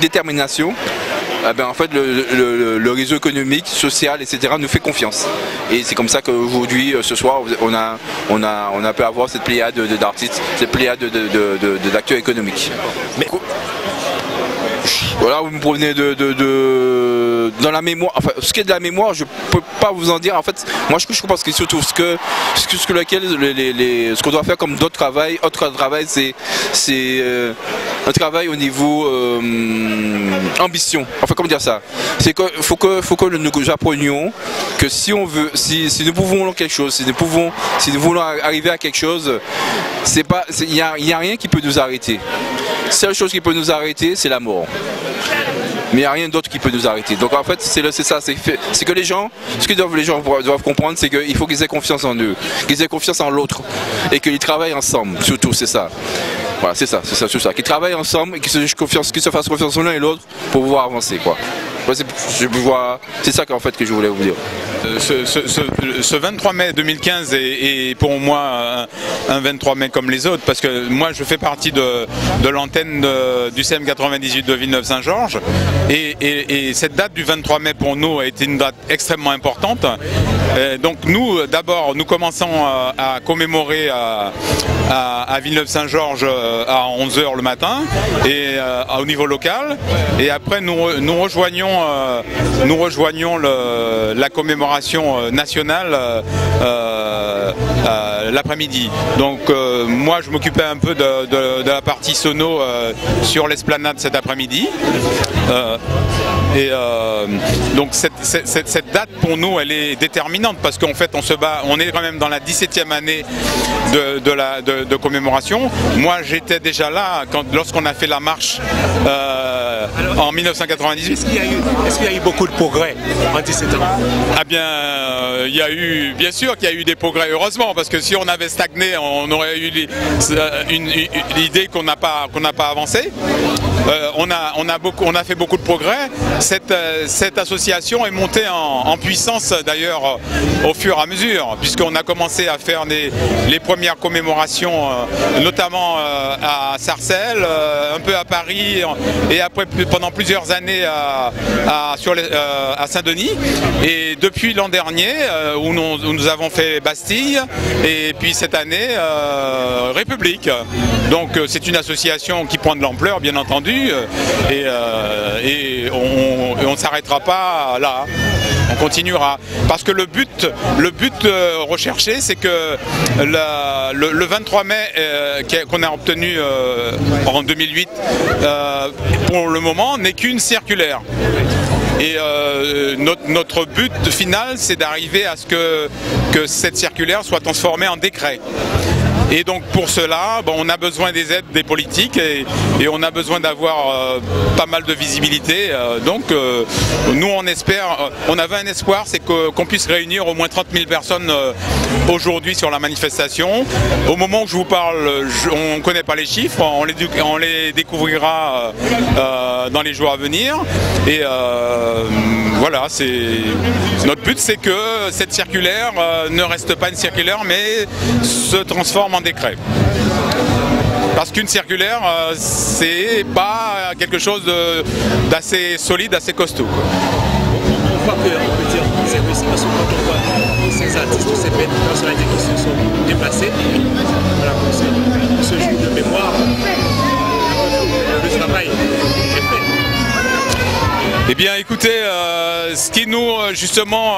En fait, le réseau économique, social, etc. nous fait confiance. Et c'est comme ça qu'aujourd'hui, ce soir, on a pu avoir cette pléiade d'artistes, cette pléiade d'acteurs économiques. Mais voilà, vous me provenez dans la mémoire. Enfin, ce qui est de la mémoire, je peux pas vous en dire. En fait, moi je pense que surtout ce qu'on doit faire comme d'autres travail. Autre travail, c'est un travail au niveau ambition. Enfin, comment dire ça? C'est qu'il faut que nous apprenions que si nous pouvons quelque chose, si nous voulons arriver à quelque chose, il n'y a rien qui peut nous arrêter. La seule chose qui peut nous arrêter, c'est la mort. Mais il n'y a rien d'autre qui peut nous arrêter. Donc en fait, c'est ça. C'est que les gens doivent comprendre, c'est qu'il faut qu'ils aient confiance en eux, qu'ils aient confiance en l'autre et qu'ils travaillent ensemble. Surtout, c'est ça. Voilà, c'est ça. Qu'ils travaillent ensemble et qu'ils se fassent confiance l'un et l'autre pour pouvoir avancer, quoi. C'est ça qu'en fait que je voulais vous dire. Ce 23 mai 2015 est pour moi un 23 mai comme les autres, parce que moi je fais partie de l'antenne du CM 98 de Villeneuve-Saint-Georges et cette date du 23 mai pour nous a été une date extrêmement importante. Donc nous d'abord nous commençons à commémorer à Villeneuve-Saint-Georges à 11 h le matin et au niveau local, et après nous rejoignons la commémoration nationale l'après-midi. Donc moi je m'occupais un peu de la partie sono sur l'esplanade cet après-midi. Donc cette date pour nous elle est déterminante, parce qu'en fait on est quand même dans la 17e année de commémoration. Moi j'étais déjà là lorsqu'on a fait la marche en 1998. Est-ce qu'il y a eu beaucoup de progrès en 17 ans? Ah bien, il y a eu, bien sûr qu'il y a eu des progrès, heureusement, parce que si on avait stagné, on aurait eu l'idée qu'on n'a pas avancé. On a fait beaucoup de progrès. Cette association est montée en puissance d'ailleurs au fur et à mesure, puisqu'on a commencé à faire les premières commémorations, notamment à Sarcelles, un peu à Paris, et après pendant plusieurs années à Saint-Denis. Et depuis l'an dernier, où nous avons fait Bastille, et puis cette année République. Donc c'est une association qui prend de l'ampleur, bien entendu, et on ne s'arrêtera pas là. On continuera, parce que le but recherché, c'est que le 23 mai qu'on a obtenu en 2008, pour le moment, n'est qu'une circulaire. Et notre but final, c'est d'arriver à ce que cette circulaire soit transformée en décret. Et donc pour cela, on a besoin des aides des politiques et on a besoin d'avoir pas mal de visibilité. Donc nous on espère, on avait un espoir, c'est qu'on puisse réunir au moins 30 000 personnes aujourd'hui sur la manifestation. Au moment où je vous parle, on ne connaît pas les chiffres, on les découvrira dans les jours à venir. Et voilà, notre but, c'est que cette circulaire ne reste pas une circulaire mais se transforme en décret. Parce qu'une circulaire, c'est pas quelque chose d'assez solide, assez costaud. On voit qu'on peut dire que c'est réussi parce que quand on voit ces artistes, ces personnalités qui se sont déplacées, voilà, pour ce jour de mémoire, le travail est fait. Eh bien écoutez, ce qui nous justement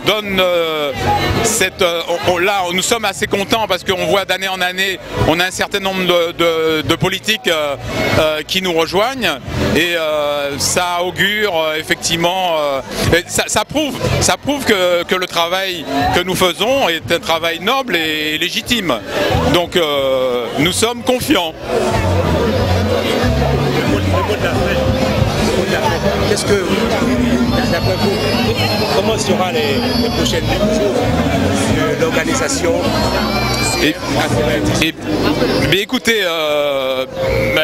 donne là nous sommes assez contents parce qu'on voit d'année en année on a un certain nombre de politiques qui nous rejoignent et ça augure effectivement, ça prouve que le travail que nous faisons est un travail noble et légitime. Donc nous sommes confiants. Qu'est-ce que, d'après vous, comment seront les prochaines jours de l'organisation? Mais écoutez,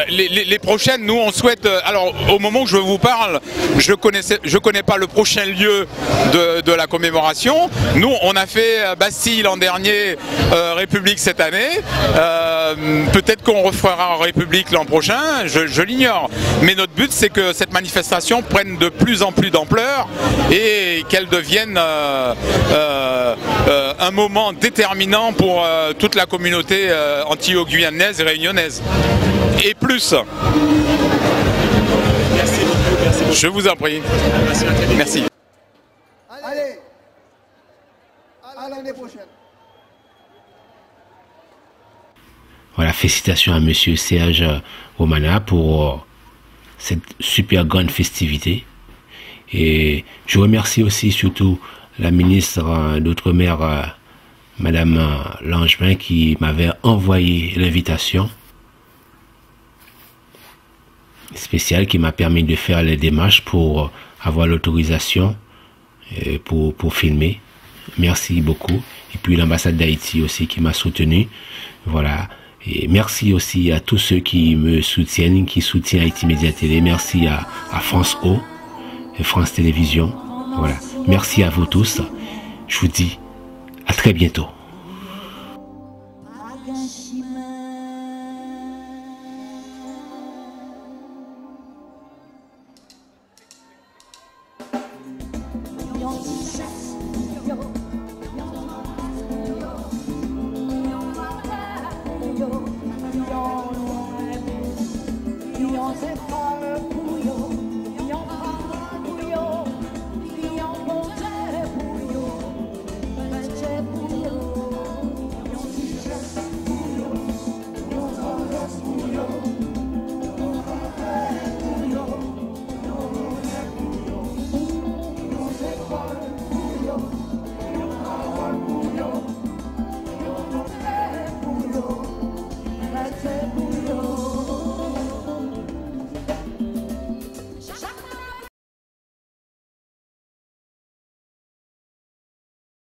les prochaines, nous on souhaite, alors au moment où je vous parle, je connais pas le prochain lieu de la commémoration. Nous on a fait Bastille l'an dernier, République cette année, peut-être qu'on refera République l'an prochain, je l'ignore. Mais notre but c'est que cette manifestation prenne de plus en plus d'ampleur et qu'elle devienne un moment déterminant pour toute la communauté antilo-guyanaise et réunionnaise. Et plus. Merci beaucoup, merci beaucoup. Je vous en prie. Merci. Allez, à l'année prochaine. Voilà, félicitations à monsieur Serge Romana pour cette super grande festivité. Et je remercie aussi surtout la ministre d'Outre-mer, Madame Langevin, qui m'avait envoyé l'invitation spéciale qui m'a permis de faire les démarches pour avoir l'autorisation pour filmer. Merci beaucoup. Et puis l'ambassade d'Haïti aussi qui m'a soutenu. Voilà. Et merci aussi à tous ceux qui me soutiennent, qui soutiennent Haïti Média Télé. Merci à France O et France Télévisions. Voilà. Merci à vous tous. Je vous dis à très bientôt. Yo,